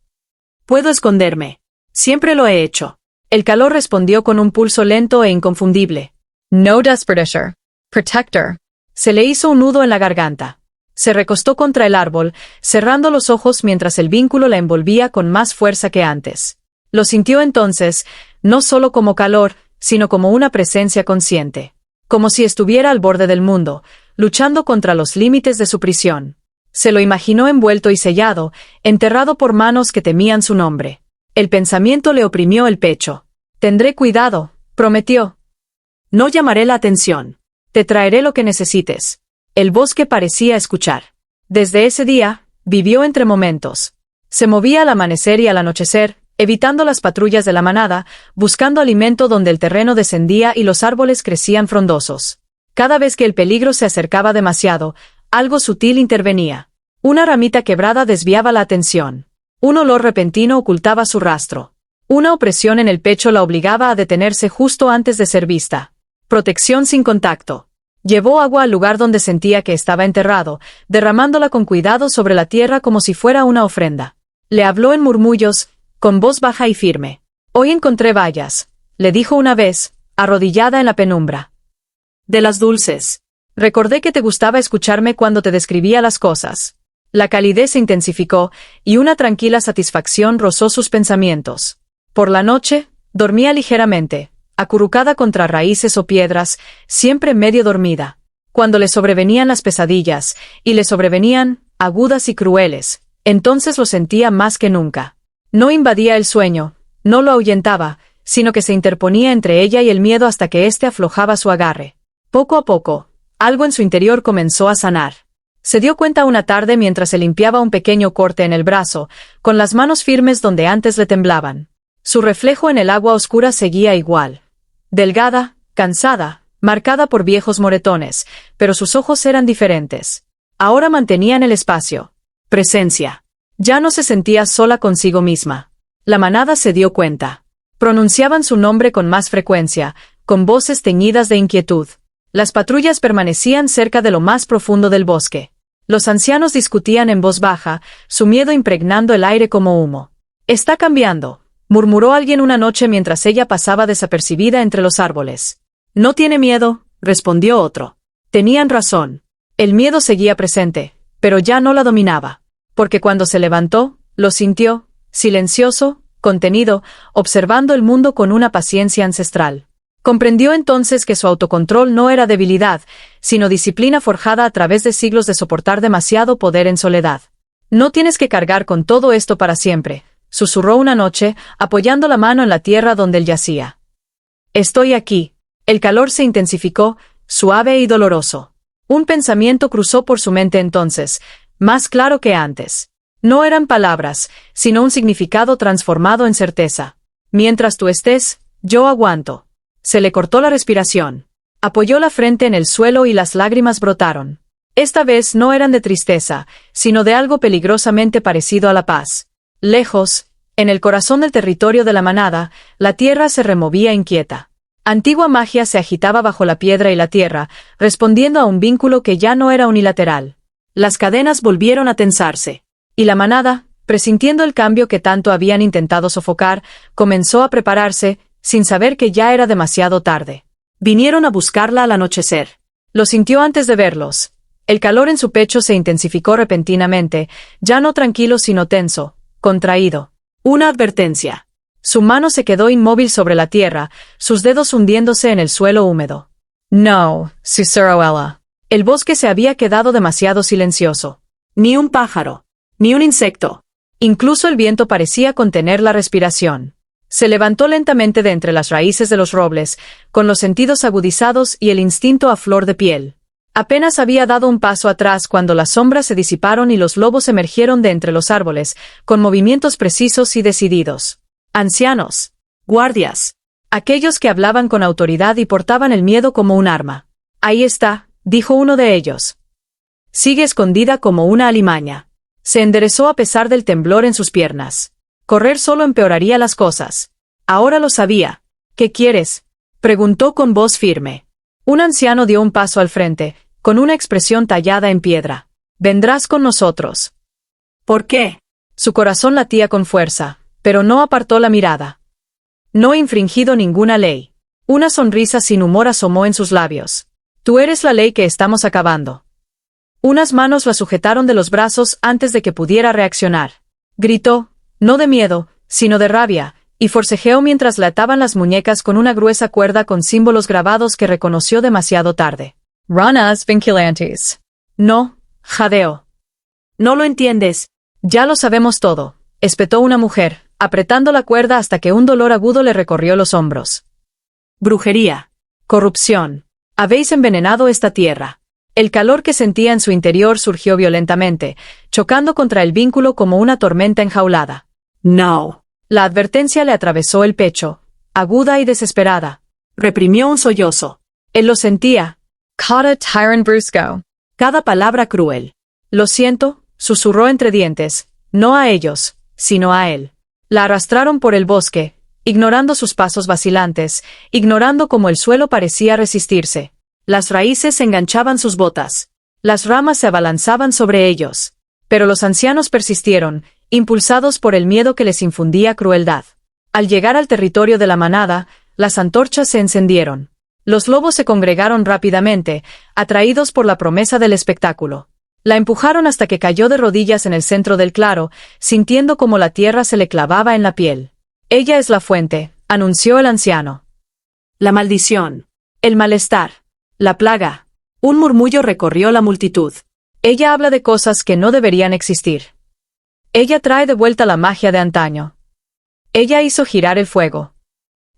Puedo esconderme. Siempre lo he hecho. El calor respondió con un pulso lento e inconfundible. No desperdicer. Protector. Se le hizo un nudo en la garganta. Se recostó contra el árbol, cerrando los ojos mientras el vínculo la envolvía con más fuerza que antes. Lo sintió entonces, no solo como calor, sino como una presencia consciente. Como si estuviera al borde del mundo, luchando contra los límites de su prisión. Se lo imaginó envuelto y sellado, enterrado por manos que temían su nombre. El pensamiento le oprimió el pecho. Tendré cuidado, prometió. No llamaré la atención. Te traeré lo que necesites. El bosque parecía escuchar. Desde ese día, vivió entre momentos. Se movía al amanecer y al anochecer, evitando las patrullas de la manada, buscando alimento donde el terreno descendía y los árboles crecían frondosos. Cada vez que el peligro se acercaba demasiado, algo sutil intervenía. Una ramita quebrada desviaba la atención. Un olor repentino ocultaba su rastro. Una opresión en el pecho la obligaba a detenerse justo antes de ser vista. Protección sin contacto. Llevó agua al lugar donde sentía que estaba enterrado, derramándola con cuidado sobre la tierra como si fuera una ofrenda. Le habló en murmullos, con voz baja y firme. Hoy encontré bayas, le dijo una vez, arrodillada en la penumbra. De las dulces. Recordé que te gustaba escucharme cuando te describía las cosas. La calidez se intensificó, y una tranquila satisfacción rozó sus pensamientos. Por la noche, dormía ligeramente, acurrucada contra raíces o piedras, siempre medio dormida. Cuando le sobrevenían las pesadillas, y le sobrevenían, agudas y crueles, entonces lo sentía más que nunca. No invadía el sueño, no lo ahuyentaba, sino que se interponía entre ella y el miedo hasta que éste aflojaba su agarre. Poco a poco, algo en su interior comenzó a sanar. Se dio cuenta una tarde mientras se limpiaba un pequeño corte en el brazo, con las manos firmes donde antes le temblaban. Su reflejo en el agua oscura seguía igual. Delgada, cansada, marcada por viejos moretones, pero sus ojos eran diferentes. Ahora mantenían el espacio. Presencia. Ya no se sentía sola consigo misma. La manada se dio cuenta. Pronunciaban su nombre con más frecuencia, con voces teñidas de inquietud. Las patrullas permanecían cerca de lo más profundo del bosque. Los ancianos discutían en voz baja, su miedo impregnando el aire como humo. «Está cambiando», murmuró alguien una noche mientras ella pasaba desapercibida entre los árboles. «No tiene miedo», respondió otro. Tenían razón. El miedo seguía presente, pero ya no la dominaba. Porque cuando se levantó, lo sintió, silencioso, contenido, observando el mundo con una paciencia ancestral. Comprendió entonces que su autocontrol no era debilidad, sino disciplina forjada a través de siglos de soportar demasiado poder en soledad. «No tienes que cargar con todo esto para siempre», susurró una noche, apoyando la mano en la tierra donde él yacía. «Estoy aquí». El calor se intensificó, suave y doloroso. Un pensamiento cruzó por su mente entonces, más claro que antes. No eran palabras, sino un significado transformado en certeza. «Mientras tú estés, yo aguanto». Se le cortó la respiración. Apoyó la frente en el suelo y las lágrimas brotaron. Esta vez no eran de tristeza, sino de algo peligrosamente parecido a la paz. Lejos, en el corazón del territorio de la manada, la tierra se removía inquieta. Antigua magia se agitaba bajo la piedra y la tierra, respondiendo a un vínculo que ya no era unilateral. Las cadenas volvieron a tensarse. Y la manada, presintiendo el cambio que tanto habían intentado sofocar, comenzó a prepararse, sin saber que ya era demasiado tarde. Vinieron a buscarla al anochecer. Lo sintió antes de verlos. El calor en su pecho se intensificó repentinamente, ya no tranquilo sino tenso, contraído. Una advertencia. Su mano se quedó inmóvil sobre la tierra, sus dedos hundiéndose en el suelo húmedo. No, susurró ella. El bosque se había quedado demasiado silencioso. Ni un pájaro, ni un insecto. Incluso el viento parecía contener la respiración. Se levantó lentamente de entre las raíces de los robles, con los sentidos agudizados y el instinto a flor de piel. Apenas había dado un paso atrás cuando las sombras se disiparon y los lobos emergieron de entre los árboles, con movimientos precisos y decididos. Ancianos. Guardias. Aquellos que hablaban con autoridad y portaban el miedo como un arma. Ahí está, dijo uno de ellos. Sigue escondida como una alimaña. Se enderezó a pesar del temblor en sus piernas. Correr solo empeoraría las cosas. Ahora lo sabía. ¿Qué quieres?, preguntó con voz firme. Un anciano dio un paso al frente, con una expresión tallada en piedra. Vendrás con nosotros. ¿Por qué? Su corazón latía con fuerza, pero no apartó la mirada. No he infringido ninguna ley. Una sonrisa sin humor asomó en sus labios. Tú eres la ley que estamos acabando. Unas manos la sujetaron de los brazos antes de que pudiera reaccionar. Gritó, no de miedo, sino de rabia, y forcejeó mientras le ataban las muñecas con una gruesa cuerda con símbolos grabados que reconoció demasiado tarde. Ranas vinculantes. No, jadeó. No lo entiendes. Ya lo sabemos todo, espetó una mujer, apretando la cuerda hasta que un dolor agudo le recorrió los hombros. Brujería. Corrupción. Habéis envenenado esta tierra. El calor que sentía en su interior surgió violentamente, chocando contra el vínculo como una tormenta enjaulada. No. La advertencia le atravesó el pecho, aguda y desesperada. Reprimió un sollozo. Él lo sentía. Cada tyrant brusco. Cada palabra cruel. Lo siento, susurró entre dientes, no a ellos, sino a él. La arrastraron por el bosque, ignorando sus pasos vacilantes, ignorando cómo el suelo parecía resistirse. Las raíces enganchaban sus botas. Las ramas se abalanzaban sobre ellos. Pero los ancianos persistieron, impulsados por el miedo que les infundía crueldad. Al llegar al territorio de la manada, las antorchas se encendieron. Los lobos se congregaron rápidamente, atraídos por la promesa del espectáculo. La empujaron hasta que cayó de rodillas en el centro del claro, sintiendo como la tierra se le clavaba en la piel. Ella es la fuente, anunció el anciano. La maldición. El malestar. La plaga. Un murmullo recorrió la multitud. Ella habla de cosas que no deberían existir. Ella trae de vuelta la magia de antaño. Ella hizo girar el fuego.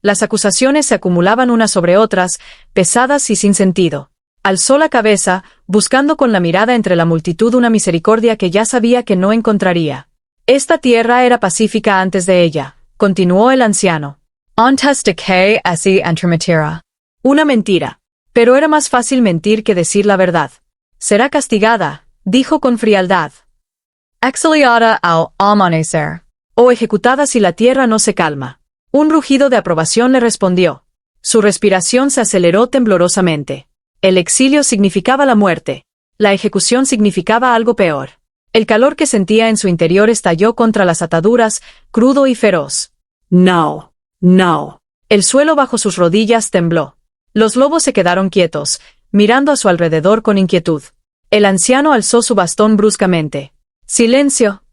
Las acusaciones se acumulaban unas sobre otras, pesadas y sin sentido. Alzó la cabeza, buscando con la mirada entre la multitud una misericordia que ya sabía que no encontraría. Esta tierra era pacífica antes de ella, continuó el anciano. Antes de que así entrometiera. Una mentira. Pero era más fácil mentir que decir la verdad. Será castigada, dijo con frialdad. Exiliada al amanecer. O ejecutada si la tierra no se calma. Un rugido de aprobación le respondió. Su respiración se aceleró temblorosamente. El exilio significaba la muerte. La ejecución significaba algo peor. El calor que sentía en su interior estalló contra las ataduras, crudo y feroz. No. No. El suelo bajo sus rodillas tembló. Los lobos se quedaron quietos, mirando a su alrededor con inquietud. El anciano alzó su bastón bruscamente. ¡Silencio!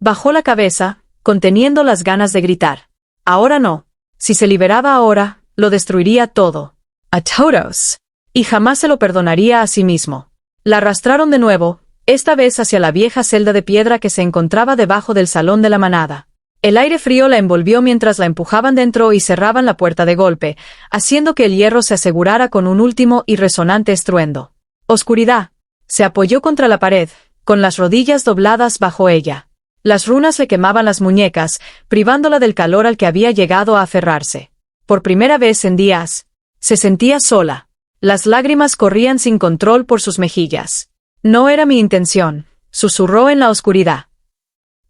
Bajó la cabeza, conteniendo las ganas de gritar. Ahora no. Si se liberaba ahora, lo destruiría todo. A todos. Y jamás se lo perdonaría a sí mismo. La arrastraron de nuevo, esta vez hacia la vieja celda de piedra que se encontraba debajo del salón de la manada. El aire frío la envolvió mientras la empujaban dentro y cerraban la puerta de golpe, haciendo que el hierro se asegurara con un último y resonante estruendo. Oscuridad. Se apoyó contra la pared, con las rodillas dobladas bajo ella. Las runas le quemaban las muñecas, privándola del calor al que había llegado a aferrarse. Por primera vez en días, se sentía sola. Las lágrimas corrían sin control por sus mejillas. No era mi intención, susurró en la oscuridad.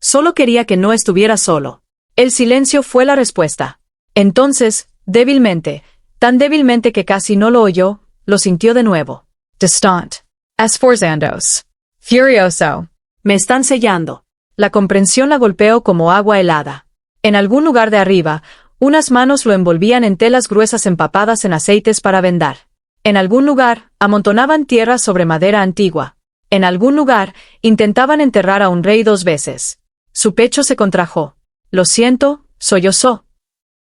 Solo quería que no estuviera solo. El silencio fue la respuesta. Entonces, débilmente, tan débilmente que casi no lo oyó, lo sintió de nuevo. Distant. Esforzándose. Furioso. Me están sellando. La comprensión la golpeó como agua helada. En algún lugar de arriba, unas manos lo envolvían en telas gruesas empapadas en aceites para vendar. En algún lugar, amontonaban tierra sobre madera antigua. En algún lugar, intentaban enterrar a un rey 2 veces. Su pecho se contrajo. Lo siento, sollozó.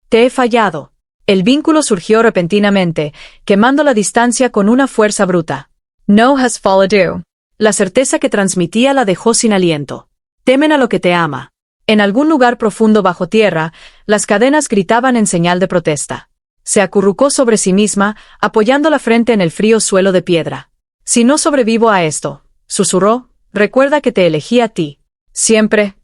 Te he fallado. El vínculo surgió repentinamente, quemando la distancia con una fuerza bruta. No has followed. La certeza que transmitía la dejó sin aliento. Temen a lo que te ama. En algún lugar profundo bajo tierra, las cadenas gritaban en señal de protesta. Se acurrucó sobre sí misma, apoyando la frente en el frío suelo de piedra. Si no sobrevivo a esto, susurró, recuerda que te elegí a ti. Siempre.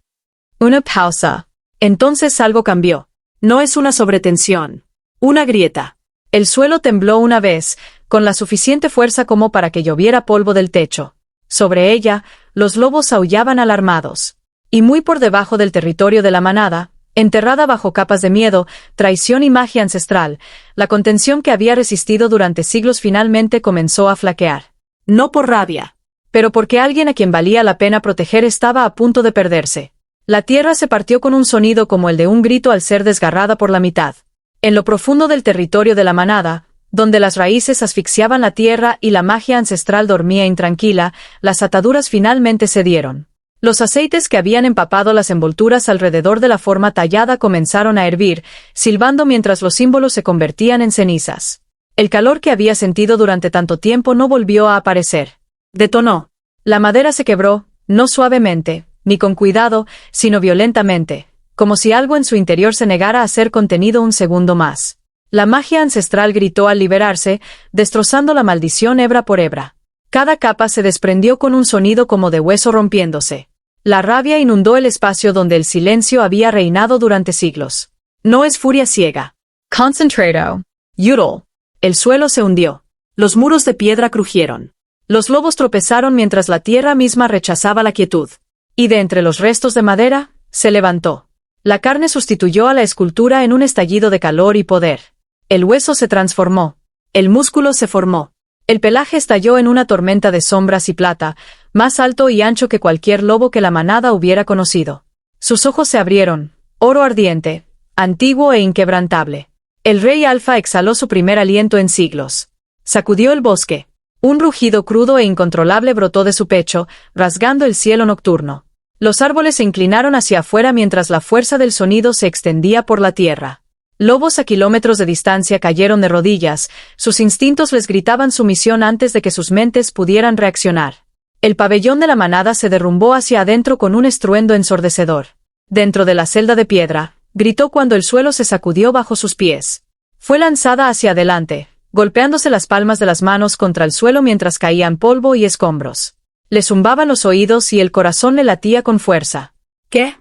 Una pausa. Entonces algo cambió. No es una sobretensión. Una grieta. El suelo tembló una vez, con la suficiente fuerza como para que lloviera polvo del techo. Sobre ella, los lobos aullaban alarmados. Y muy por debajo del territorio de la manada, enterrada bajo capas de miedo, traición y magia ancestral, la contención que había resistido durante siglos finalmente comenzó a flaquear. No por rabia, pero porque alguien a quien valía la pena proteger estaba a punto de perderse. La tierra se partió con un sonido como el de un grito al ser desgarrada por la mitad. En lo profundo del territorio de la manada, donde las raíces asfixiaban la tierra y la magia ancestral dormía intranquila, las ataduras finalmente cedieron. Los aceites que habían empapado las envolturas alrededor de la forma tallada comenzaron a hervir, silbando mientras los símbolos se convertían en cenizas. El calor que había sentido durante tanto tiempo no volvió a aparecer. Detonó. La madera se quebró, no suavemente, ni con cuidado, sino violentamente, como si algo en su interior se negara a ser contenido un segundo más. La magia ancestral gritó al liberarse, destrozando la maldición hebra por hebra. Cada capa se desprendió con un sonido como de hueso rompiéndose. La rabia inundó el espacio donde el silencio había reinado durante siglos. No es furia ciega. Concentrato. Yudol. El suelo se hundió. Los muros de piedra crujieron. Los lobos tropezaron mientras la tierra misma rechazaba la quietud. Y de entre los restos de madera, se levantó. La carne sustituyó a la escultura en un estallido de calor y poder. El hueso se transformó. El músculo se formó. El pelaje estalló en una tormenta de sombras y plata, más alto y ancho que cualquier lobo que la manada hubiera conocido. Sus ojos se abrieron, oro ardiente, antiguo e inquebrantable. El rey alfa exhaló su primer aliento en siglos. Sacudió el bosque. Un rugido crudo e incontrolable brotó de su pecho, rasgando el cielo nocturno. Los árboles se inclinaron hacia afuera mientras la fuerza del sonido se extendía por la tierra. Lobos a kilómetros de distancia cayeron de rodillas, sus instintos les gritaban sumisión antes de que sus mentes pudieran reaccionar. El pabellón de la manada se derrumbó hacia adentro con un estruendo ensordecedor. Dentro de la celda de piedra, gritó cuando el suelo se sacudió bajo sus pies. Fue lanzada hacia adelante, golpeándose las palmas de las manos contra el suelo mientras caían polvo y escombros. Le zumbaban los oídos y el corazón le latía con fuerza. ¿Qué?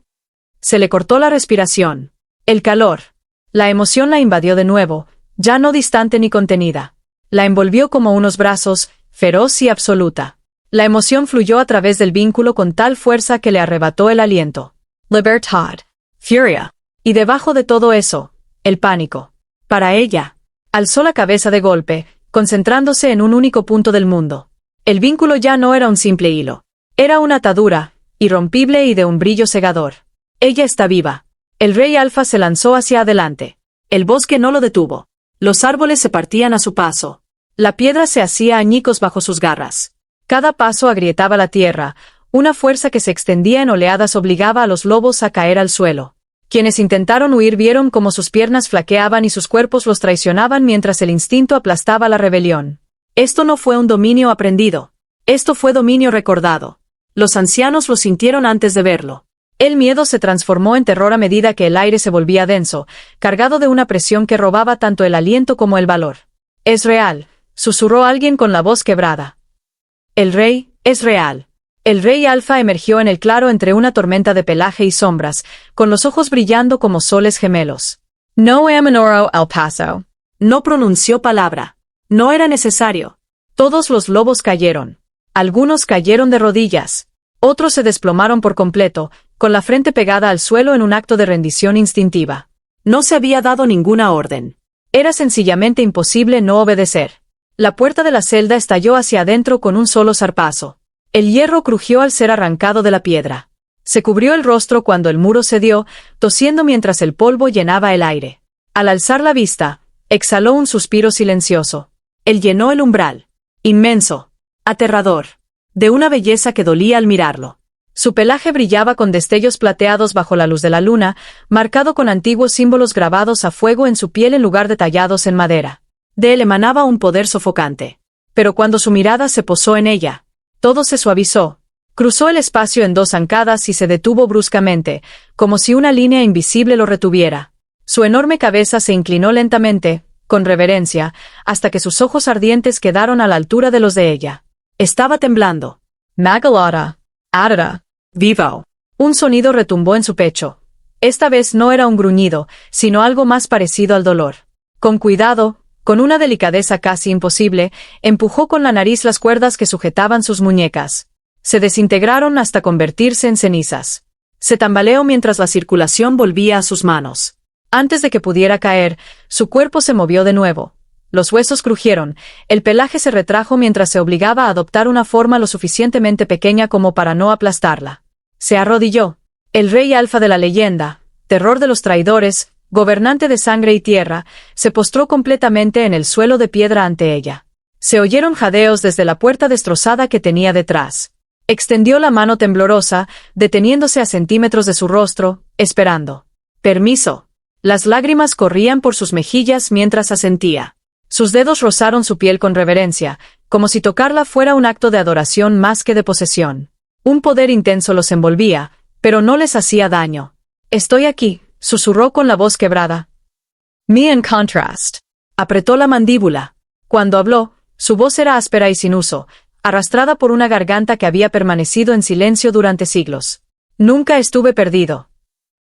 Se le cortó la respiración. El calor. La emoción la invadió de nuevo, ya no distante ni contenida. La envolvió como unos brazos, feroz y absoluta. La emoción fluyó a través del vínculo con tal fuerza que le arrebató el aliento. Libertad. Furia. Y debajo de todo eso, el pánico. Para ella. Alzó la cabeza de golpe, concentrándose en un único punto del mundo. El vínculo ya no era un simple hilo. Era una atadura, irrompible y de un brillo cegador. Ella está viva. El rey alfa se lanzó hacia adelante. El bosque no lo detuvo. Los árboles se partían a su paso. La piedra se hacía añicos bajo sus garras. Cada paso agrietaba la tierra, una fuerza que se extendía en oleadas obligaba a los lobos a caer al suelo. Quienes intentaron huir vieron cómo sus piernas flaqueaban y sus cuerpos los traicionaban mientras el instinto aplastaba la rebelión. Esto no fue un dominio aprendido. Esto fue dominio recordado. Los ancianos lo sintieron antes de verlo. El miedo se transformó en terror a medida que el aire se volvía denso, cargado de una presión que robaba tanto el aliento como el valor. «Es real», susurró alguien con la voz quebrada. «El rey, es real». El rey alfa emergió en el claro entre una tormenta de pelaje y sombras, con los ojos brillando como soles gemelos. «No amenoró al paso». No pronunció palabra. No era necesario. Todos los lobos cayeron. Algunos cayeron de rodillas. Otros se desplomaron por completo, con la frente pegada al suelo en un acto de rendición instintiva. No se había dado ninguna orden. Era sencillamente imposible no obedecer. La puerta de la celda estalló hacia adentro con un solo zarpazo. El hierro crujió al ser arrancado de la piedra. Se cubrió el rostro cuando el muro cedió, tosiendo mientras el polvo llenaba el aire. Al alzar la vista, exhaló un suspiro silencioso. Él llenó el umbral. Inmenso. Aterrador. De una belleza que dolía al mirarlo. Su pelaje brillaba con destellos plateados bajo la luz de la luna, marcado con antiguos símbolos grabados a fuego en su piel en lugar de tallados en madera. De él emanaba un poder sofocante. Pero cuando su mirada se posó en ella, todo se suavizó. Cruzó el espacio en dos zancadas y se detuvo bruscamente, como si una línea invisible lo retuviera. Su enorme cabeza se inclinó lentamente, con reverencia, hasta que sus ojos ardientes quedaron a la altura de los de ella. Estaba temblando. Magalata. Adara. Vivo. Un sonido retumbó en su pecho. Esta vez no era un gruñido, sino algo más parecido al dolor. Con cuidado, con una delicadeza casi imposible, empujó con la nariz las cuerdas que sujetaban sus muñecas. Se desintegraron hasta convertirse en cenizas. Se tambaleó mientras la circulación volvía a sus manos. Antes de que pudiera caer, su cuerpo se movió de nuevo. Los huesos crujieron, el pelaje se retrajo mientras se obligaba a adoptar una forma lo suficientemente pequeña como para no aplastarla. Se arrodilló. El rey alfa de la leyenda, terror de los traidores, gobernante de sangre y tierra, se postró completamente en el suelo de piedra ante ella. Se oyeron jadeos desde la puerta destrozada que tenía detrás. Extendió la mano temblorosa, deteniéndose a centímetros de su rostro, esperando. Permiso. Las lágrimas corrían por sus mejillas mientras asentía. Sus dedos rozaron su piel con reverencia, como si tocarla fuera un acto de adoración más que de posesión. Un poder intenso los envolvía, pero no les hacía daño. Estoy aquí, susurró con la voz quebrada. Me en contrast. Apretó la mandíbula. Cuando habló, su voz era áspera y sin uso, arrastrada por una garganta que había permanecido en silencio durante siglos. Nunca estuve perdido.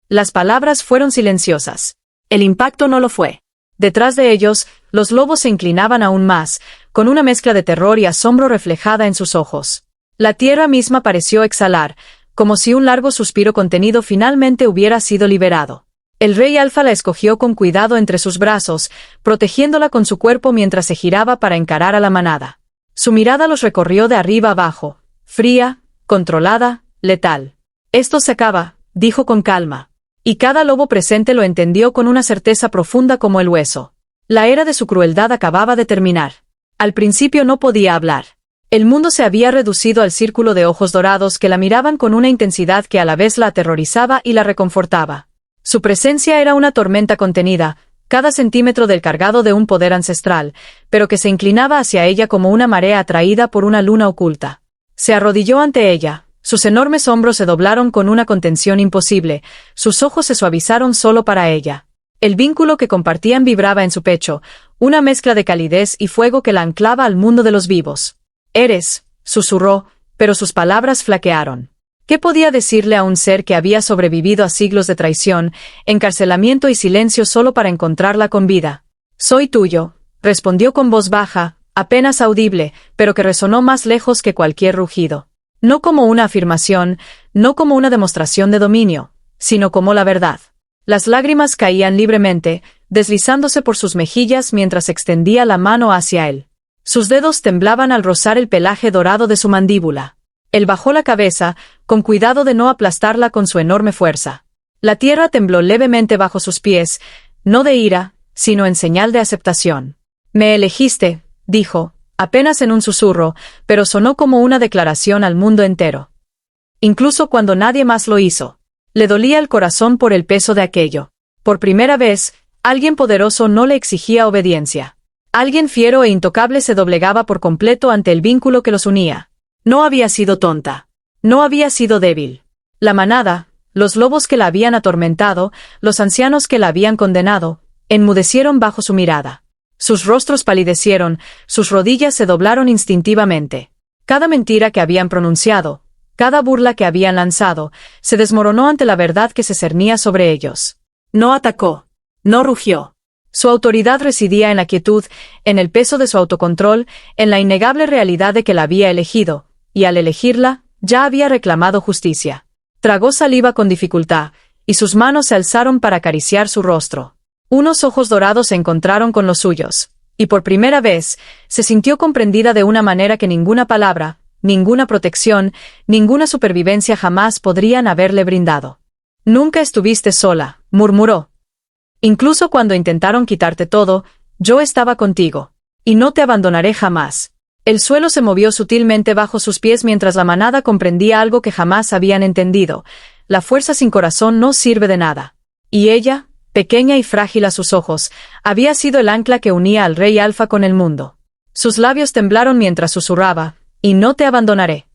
Las palabras fueron silenciosas. El impacto no lo fue. Detrás de ellos, los lobos se inclinaban aún más, con una mezcla de terror y asombro reflejada en sus ojos. La tierra misma pareció exhalar, como si un largo suspiro contenido finalmente hubiera sido liberado. El rey alfa la escogió con cuidado entre sus brazos, protegiéndola con su cuerpo mientras se giraba para encarar a la manada. Su mirada los recorrió de arriba abajo, fría, controlada, letal. Esto se acaba, dijo con calma. Y cada lobo presente lo entendió con una certeza profunda como el hueso. La era de su crueldad acababa de terminar. Al principio no podía hablar. El mundo se había reducido al círculo de ojos dorados que la miraban con una intensidad que a la vez la aterrorizaba y la reconfortaba. Su presencia era una tormenta contenida, cada centímetro del cargado de un poder ancestral, pero que se inclinaba hacia ella como una marea atraída por una luna oculta. Se arrodilló ante ella. Sus enormes hombros se doblaron con una contención imposible, sus ojos se suavizaron solo para ella. El vínculo que compartían vibraba en su pecho, una mezcla de calidez y fuego que la anclaba al mundo de los vivos. «Eres», susurró, pero sus palabras flaquearon. ¿Qué podía decirle a un ser que había sobrevivido a siglos de traición, encarcelamiento y silencio solo para encontrarla con vida? «Soy tuyo», respondió con voz baja, apenas audible, pero que resonó más lejos que cualquier rugido. No como una afirmación, no como una demostración de dominio, sino como la verdad. Las lágrimas caían libremente, deslizándose por sus mejillas mientras extendía la mano hacia él. Sus dedos temblaban al rozar el pelaje dorado de su mandíbula. Él bajó la cabeza, con cuidado de no aplastarla con su enorme fuerza. La tierra tembló levemente bajo sus pies, no de ira, sino en señal de aceptación. «Me elegiste», dijo, apenas en un susurro, pero sonó como una declaración al mundo entero. Incluso cuando nadie más lo hizo. Le dolía el corazón por el peso de aquello. Por primera vez, alguien poderoso no le exigía obediencia. Alguien fiero e intocable se doblegaba por completo ante el vínculo que los unía. No había sido tonta. No había sido débil. La manada, los lobos que la habían atormentado, los ancianos que la habían condenado, enmudecieron bajo su mirada. Sus rostros palidecieron, sus rodillas se doblaron instintivamente. Cada mentira que habían pronunciado, cada burla que habían lanzado, se desmoronó ante la verdad que se cernía sobre ellos. No atacó, no rugió. Su autoridad residía en la quietud, en el peso de su autocontrol, en la innegable realidad de que la había elegido, y al elegirla, ya había reclamado justicia. Tragó saliva con dificultad, y sus manos se alzaron para acariciar su rostro. Unos ojos dorados se encontraron con los suyos, y por primera vez, se sintió comprendida de una manera que ninguna palabra, ninguna protección, ninguna supervivencia jamás podrían haberle brindado. «Nunca estuviste sola», murmuró. «Incluso cuando intentaron quitarte todo, yo estaba contigo, y no te abandonaré jamás». El suelo se movió sutilmente bajo sus pies mientras la manada comprendía algo que jamás habían entendido: la fuerza sin corazón no sirve de nada. Y ella, pequeña y frágil a sus ojos, había sido el ancla que unía al rey alfa con el mundo. Sus labios temblaron mientras susurraba: «Y no te abandonaré».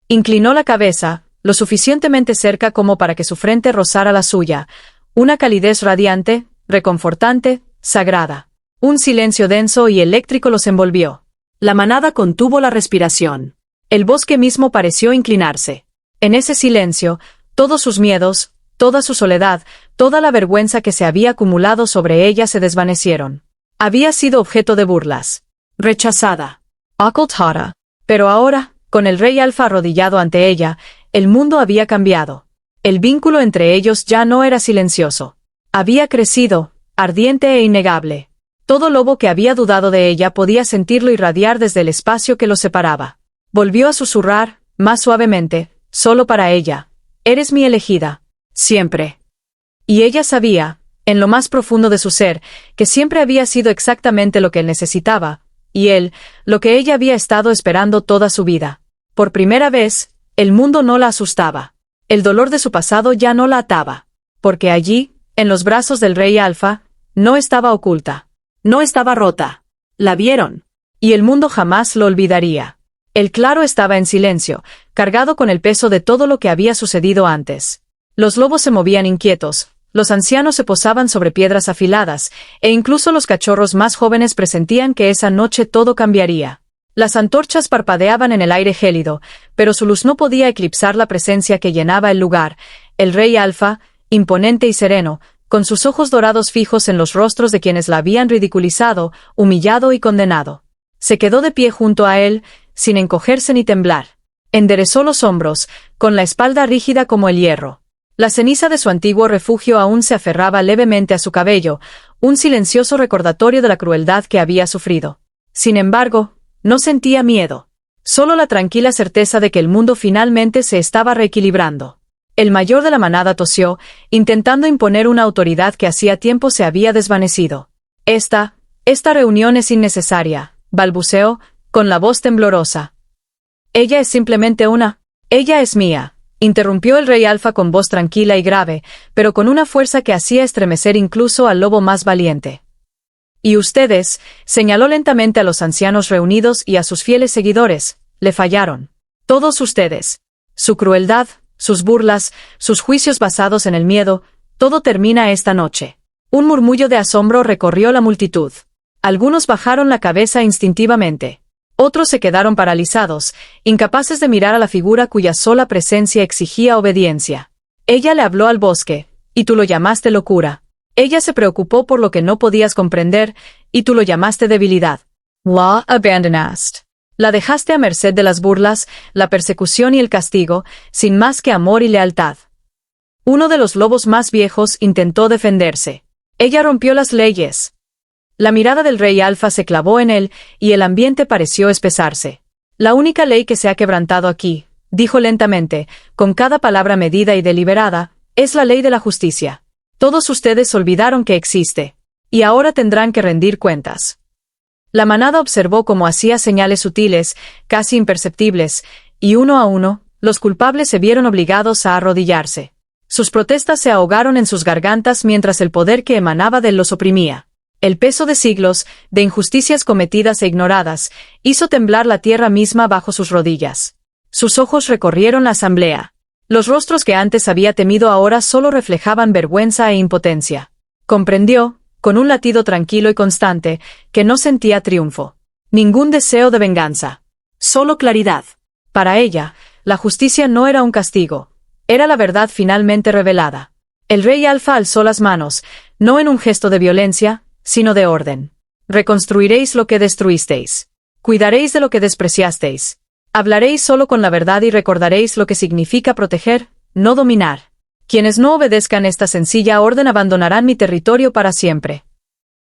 Inclinó la cabeza, lo suficientemente cerca como para que su frente rozara la suya, una calidez radiante, reconfortante, sagrada. Un silencio denso y eléctrico los envolvió. La manada contuvo la respiración. El bosque mismo pareció inclinarse. En ese silencio, todos sus miedos, toda su soledad, toda la vergüenza que se había acumulado sobre ella se desvanecieron. Había sido objeto de burlas. Rechazada. Ocultada. Pero ahora, con el rey Alfa arrodillado ante ella, el mundo había cambiado. El vínculo entre ellos ya no era silencioso. Había crecido, ardiente e innegable. Todo lobo que había dudado de ella podía sentirlo irradiar desde el espacio que los separaba. Volvió a susurrar, más suavemente, solo para ella. Eres mi elegida. Siempre. Y ella sabía, en lo más profundo de su ser, que siempre había sido exactamente lo que él necesitaba, y él, lo que ella había estado esperando toda su vida. Por primera vez, el mundo no la asustaba. El dolor de su pasado ya no la ataba. Porque allí, en los brazos del rey Alfa, no estaba oculta. No estaba rota. La vieron. Y el mundo jamás lo olvidaría. El claro estaba en silencio, cargado con el peso de todo lo que había sucedido antes. Los lobos se movían inquietos, los ancianos se posaban sobre piedras afiladas, e incluso los cachorros más jóvenes presentían que esa noche todo cambiaría. Las antorchas parpadeaban en el aire gélido, pero su luz no podía eclipsar la presencia que llenaba el lugar. El rey Alfa, imponente y sereno, con sus ojos dorados fijos en los rostros de quienes la habían ridiculizado, humillado y condenado. Se quedó de pie junto a él, sin encogerse ni temblar. Enderezó los hombros, con la espalda rígida como el hierro. La ceniza de su antiguo refugio aún se aferraba levemente a su cabello, un silencioso recordatorio de la crueldad que había sufrido. Sin embargo, no sentía miedo. Solo la tranquila certeza de que el mundo finalmente se estaba reequilibrando. El mayor de la manada tosió, intentando imponer una autoridad que hacía tiempo se había desvanecido. Esta reunión es innecesaria, balbuceó, con la voz temblorosa. Ella es simplemente ella es mía, interrumpió el rey Alfa con voz tranquila y grave, pero con una fuerza que hacía estremecer incluso al lobo más valiente. Y ustedes, señaló lentamente a los ancianos reunidos y a sus fieles seguidores, le fallaron. Todos ustedes. Su crueldad, sus burlas, sus juicios basados en el miedo, todo termina esta noche. Un murmullo de asombro recorrió la multitud. Algunos bajaron la cabeza instintivamente. Otros se quedaron paralizados, incapaces de mirar a la figura cuya sola presencia exigía obediencia. Ella le habló al bosque, y tú lo llamaste locura. Ella se preocupó por lo que no podías comprender, y tú lo llamaste debilidad. La abandonaste. La dejaste a merced de las burlas, la persecución y el castigo, sin más que amor y lealtad. Uno de los lobos más viejos intentó defenderse. Ella rompió las leyes. La mirada del rey Alfa se clavó en él, y el ambiente pareció espesarse. La única ley que se ha quebrantado aquí, dijo lentamente, con cada palabra medida y deliberada, es la ley de la justicia. Todos ustedes olvidaron que existe. Y ahora tendrán que rendir cuentas. La manada observó cómo hacía señales sutiles, casi imperceptibles, y uno a uno, los culpables se vieron obligados a arrodillarse. Sus protestas se ahogaron en sus gargantas mientras el poder que emanaba de él los oprimía. El peso de siglos, de injusticias cometidas e ignoradas, hizo temblar la tierra misma bajo sus rodillas. Sus ojos recorrieron la asamblea. Los rostros que antes había temido ahora solo reflejaban vergüenza e impotencia. Comprendió, con un latido tranquilo y constante, que no sentía triunfo. Ningún deseo de venganza. Solo claridad. Para ella, la justicia no era un castigo. Era la verdad finalmente revelada. El rey Alfa alzó las manos, no en un gesto de violencia, sino de orden. Reconstruiréis lo que destruisteis. Cuidaréis de lo que despreciasteis. Hablaréis solo con la verdad y recordaréis lo que significa proteger, no dominar. Quienes no obedezcan esta sencilla orden abandonarán mi territorio para siempre.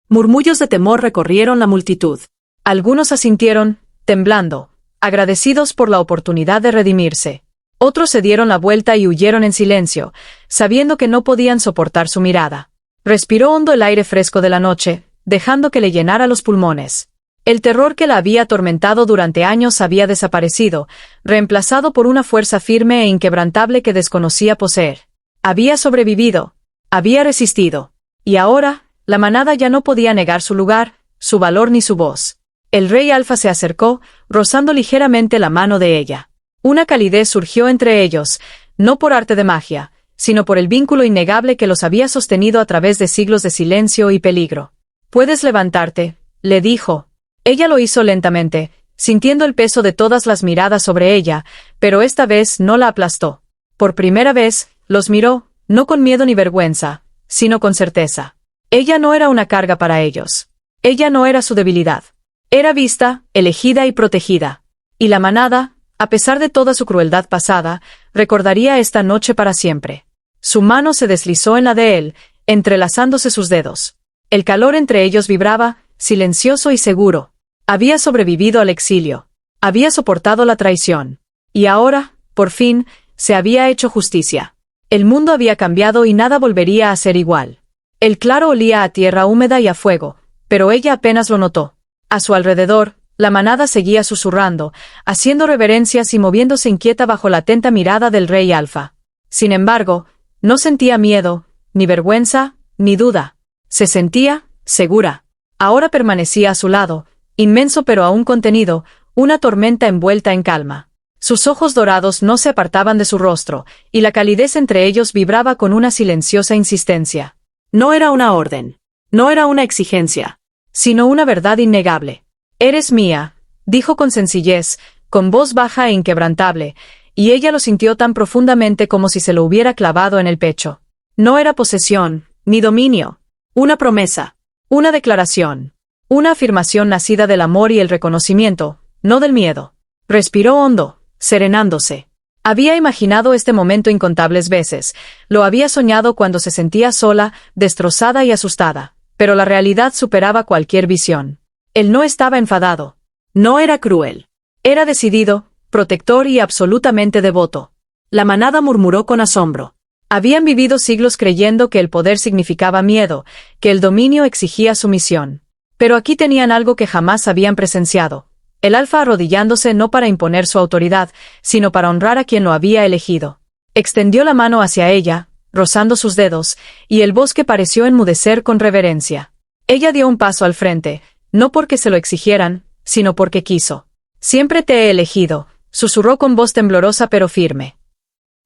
Murmullos de temor recorrieron la multitud. Algunos asintieron, temblando, agradecidos por la oportunidad de redimirse. Otros se dieron la vuelta y huyeron en silencio, sabiendo que no podían soportar su mirada. Respiró hondo el aire fresco de la noche, dejando que le llenara los pulmones. El terror que la había atormentado durante años había desaparecido, reemplazado por una fuerza firme e inquebrantable que desconocía poseer. Había sobrevivido, había resistido, y ahora, la manada ya no podía negar su lugar, su valor ni su voz. El rey Alfa se acercó, rozando ligeramente la mano de ella. Una calidez surgió entre ellos, no por arte de magia, sino por el vínculo innegable que los había sostenido a través de siglos de silencio y peligro. «Puedes levantarte», le dijo. Ella lo hizo lentamente, sintiendo el peso de todas las miradas sobre ella, pero esta vez no la aplastó. Por primera vez, los miró, no con miedo ni vergüenza, sino con certeza. Ella no era una carga para ellos. Ella no era su debilidad. Era vista, elegida y protegida. Y la manada, a pesar de toda su crueldad pasada, recordaría esta noche para siempre. Su mano se deslizó en la de él, entrelazándose sus dedos. El calor entre ellos vibraba, silencioso y seguro. Había sobrevivido al exilio. Había soportado la traición. Y ahora, por fin, se había hecho justicia. El mundo había cambiado y nada volvería a ser igual. El claro olía a tierra húmeda y a fuego, pero ella apenas lo notó. A su alrededor, la manada seguía susurrando, haciendo reverencias y moviéndose inquieta bajo la atenta mirada del rey Alfa. Sin embargo, no sentía miedo, ni vergüenza, ni duda. Se sentía segura. Ahora permanecía a su lado, inmenso pero aún contenido, una tormenta envuelta en calma. Sus ojos dorados no se apartaban de su rostro, y la calidez entre ellos vibraba con una silenciosa insistencia. No era una orden, no era una exigencia, sino una verdad innegable. «Eres mía», dijo con sencillez, con voz baja e inquebrantable, y ella lo sintió tan profundamente como si se lo hubiera clavado en el pecho. No era posesión, ni dominio. Una promesa, una declaración, una afirmación nacida del amor y el reconocimiento, no del miedo. Respiró hondo, serenándose. Había imaginado este momento incontables veces, lo había soñado cuando se sentía sola, destrozada y asustada, pero la realidad superaba cualquier visión. Él no estaba enfadado. No era cruel. Era decidido, protector y absolutamente devoto. La manada murmuró con asombro. Habían vivido siglos creyendo que el poder significaba miedo, que el dominio exigía sumisión. Pero aquí tenían algo que jamás habían presenciado. El Alfa arrodillándose no para imponer su autoridad, sino para honrar a quien lo había elegido. Extendió la mano hacia ella, rozando sus dedos, y el bosque pareció enmudecer con reverencia. Ella dio un paso al frente, no porque se lo exigieran, sino porque quiso. «Siempre te he elegido», susurró con voz temblorosa pero firme.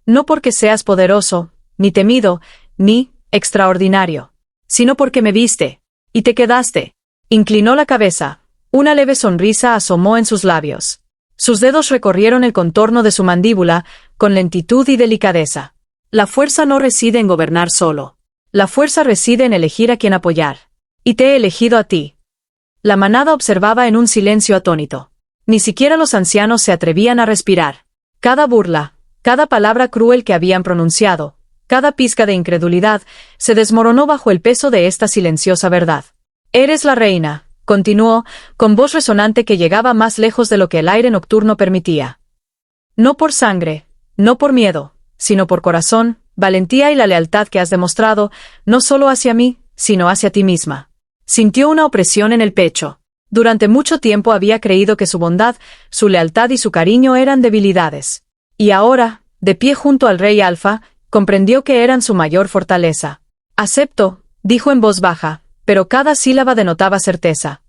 «No porque seas poderoso, ni temido, ni extraordinario, sino porque me viste, y te quedaste». Inclinó la cabeza. Una leve sonrisa asomó en sus labios. Sus dedos recorrieron el contorno de su mandíbula, con lentitud y delicadeza. La fuerza no reside en gobernar solo. La fuerza reside en elegir a quien apoyar. Y te he elegido a ti. La manada observaba en un silencio atónito. Ni siquiera los ancianos se atrevían a respirar. Cada burla, cada palabra cruel que habían pronunciado, cada pizca de incredulidad, se desmoronó bajo el peso de esta silenciosa verdad. «Eres la reina», continuó, con voz resonante que llegaba más lejos de lo que el aire nocturno permitía. «No por sangre, no por miedo, sino por corazón, valentía y la lealtad que has demostrado, no solo hacia mí, sino hacia ti misma». Sintió una opresión en el pecho. Durante mucho tiempo había creído que su bondad, su lealtad y su cariño eran debilidades. Y ahora, de pie junto al rey Alfa, comprendió que eran su mayor fortaleza. «Acepto», dijo en voz baja, pero cada sílaba denotaba certeza.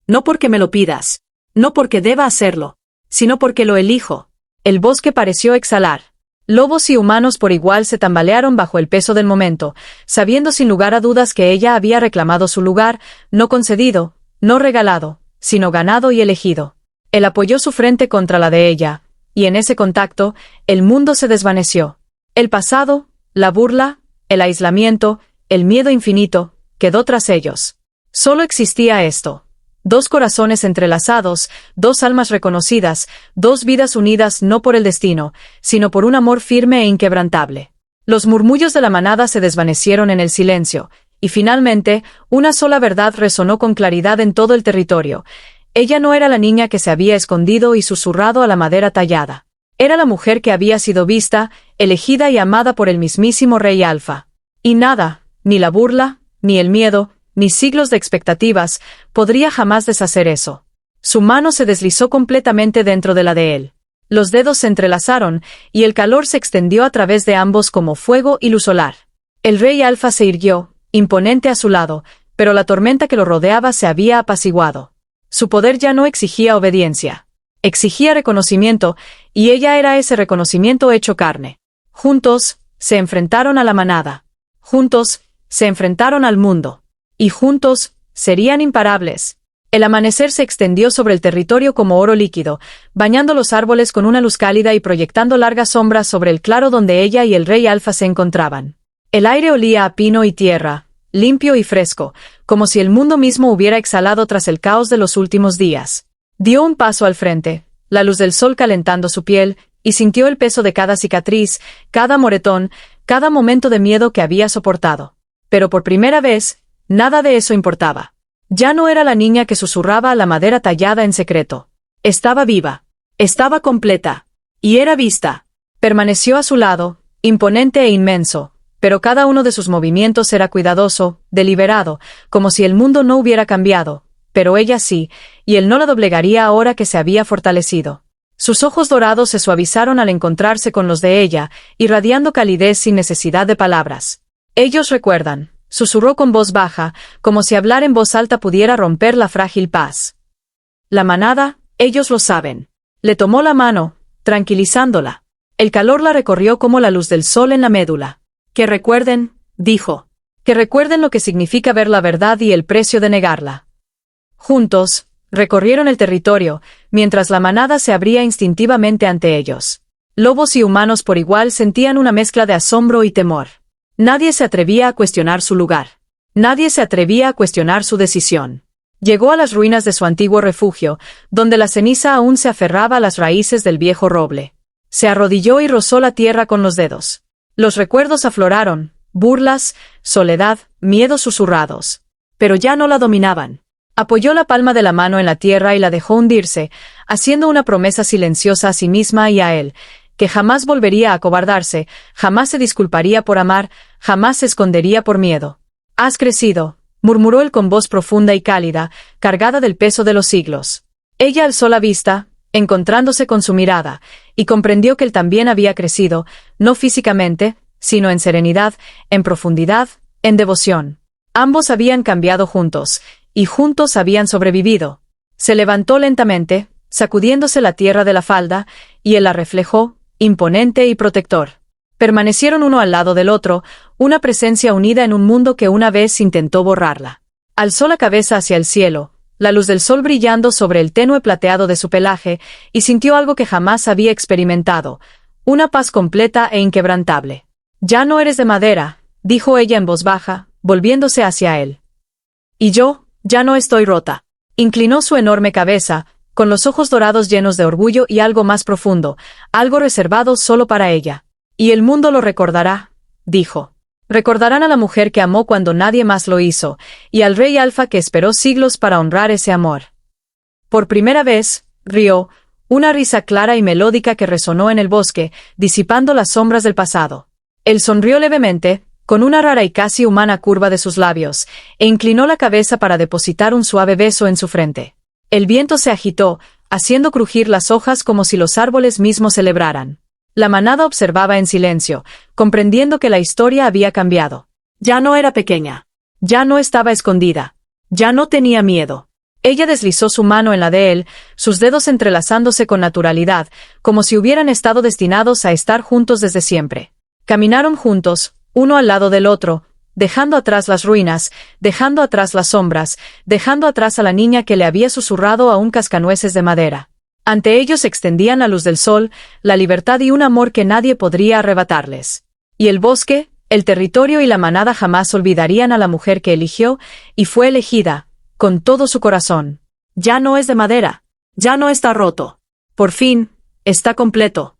«No porque me lo pidas, no porque deba hacerlo, sino porque lo elijo». El bosque pareció exhalar. Lobos y humanos por igual se tambalearon bajo el peso del momento, sabiendo sin lugar a dudas que ella había reclamado su lugar, no concedido, no regalado, sino ganado y elegido. Él apoyó su frente contra la de ella, y en ese contacto, el mundo se desvaneció. El pasado, la burla, el aislamiento, el miedo infinito, quedó tras ellos. Solo existía esto. Dos corazones entrelazados, dos almas reconocidas, dos vidas unidas no por el destino, sino por un amor firme e inquebrantable. Los murmullos de la manada se desvanecieron en el silencio, y finalmente, una sola verdad resonó con claridad en todo el territorio. Ella no era la niña que se había escondido y susurrado a la madera tallada. Era la mujer que había sido vista, elegida y amada por el mismísimo rey Alfa. Y nada, ni la burla, ni el miedo, ni siglos de expectativas, podría jamás deshacer eso. Su mano se deslizó completamente dentro de la de él. Los dedos se entrelazaron, y el calor se extendió a través de ambos como fuego y luz solar. El rey Alfa se irguió, imponente a su lado, pero la tormenta que lo rodeaba se había apaciguado. Su poder ya no exigía obediencia. Exigía reconocimiento, y ella era ese reconocimiento hecho carne. Juntos, se enfrentaron a la manada. Juntos, se enfrentaron al mundo. Y juntos, serían imparables. El amanecer se extendió sobre el territorio como oro líquido, bañando los árboles con una luz cálida y proyectando largas sombras sobre el claro donde ella y el rey Alfa se encontraban. El aire olía a pino y tierra, limpio y fresco, como si el mundo mismo hubiera exhalado tras el caos de los últimos días. Dio un paso al frente, la luz del sol calentando su piel, y sintió el peso de cada cicatriz, cada moretón, cada momento de miedo que había soportado. Pero por primera vez, nada de eso importaba. Ya no era la niña que susurraba a la madera tallada en secreto. Estaba viva. Estaba completa. Y era vista. Permaneció a su lado, imponente e inmenso, pero cada uno de sus movimientos era cuidadoso, deliberado, como si el mundo no hubiera cambiado, pero ella sí, y él no la doblegaría ahora que se había fortalecido. Sus ojos dorados se suavizaron al encontrarse con los de ella, irradiando calidez sin necesidad de palabras. Ellos recuerdan, susurró con voz baja, como si hablar en voz alta pudiera romper la frágil paz. La manada, ellos lo saben. Le tomó la mano, tranquilizándola. El calor la recorrió como la luz del sol en la médula. Que recuerden, dijo. Que recuerden lo que significa ver la verdad y el precio de negarla. Juntos, recorrieron el territorio, mientras la manada se abría instintivamente ante ellos. Lobos y humanos por igual sentían una mezcla de asombro y temor. Nadie se atrevía a cuestionar su lugar. Nadie se atrevía a cuestionar su decisión. Llegó a las ruinas de su antiguo refugio, donde la ceniza aún se aferraba a las raíces del viejo roble. Se arrodilló y rozó la tierra con los dedos. Los recuerdos afloraron, burlas, soledad, miedos susurrados. Pero ya no la dominaban. Apoyó la palma de la mano en la tierra y la dejó hundirse, haciendo una promesa silenciosa a sí misma y a él, que jamás volvería a acobardarse, jamás se disculparía por amar, jamás se escondería por miedo. «Has crecido», murmuró él con voz profunda y cálida, cargada del peso de los siglos. Ella alzó la vista, encontrándose con su mirada, y comprendió que él también había crecido, no físicamente, sino en serenidad, en profundidad, en devoción. Ambos habían cambiado juntos, y juntos habían sobrevivido. Se levantó lentamente, sacudiéndose la tierra de la falda, y él la reflejó, imponente y protector. Permanecieron uno al lado del otro, una presencia unida en un mundo que una vez intentó borrarla. Alzó la cabeza hacia el cielo, la luz del sol brillando sobre el tenue plateado de su pelaje, y sintió algo que jamás había experimentado, una paz completa e inquebrantable. «Ya no eres de madera», dijo ella en voz baja, volviéndose hacia él. «Y yo, ya no estoy rota». Inclinó su enorme cabeza, con los ojos dorados llenos de orgullo y algo más profundo, algo reservado solo para ella. «Y el mundo lo recordará», dijo. «Recordarán a la mujer que amó cuando nadie más lo hizo, y al rey Alfa que esperó siglos para honrar ese amor». Por primera vez, rió, una risa clara y melódica que resonó en el bosque, disipando las sombras del pasado. Él sonrió levemente, con una rara y casi humana curva de sus labios, e inclinó la cabeza para depositar un suave beso en su frente. El viento se agitó, haciendo crujir las hojas como si los árboles mismos celebraran. La manada observaba en silencio, comprendiendo que la historia había cambiado. Ya no era pequeña. Ya no estaba escondida. Ya no tenía miedo. Ella deslizó su mano en la de él, sus dedos entrelazándose con naturalidad, como si hubieran estado destinados a estar juntos desde siempre. Caminaron juntos, uno al lado del otro, dejando atrás las ruinas, dejando atrás las sombras, dejando atrás a la niña que le había susurrado a un cascanueces de madera. Ante ellos se extendían la luz del sol, la libertad y un amor que nadie podría arrebatarles. Y el bosque, el territorio y la manada jamás olvidarían a la mujer que eligió, y fue elegida, con todo su corazón. Ya no es de madera. Ya no está roto. Por fin, está completo.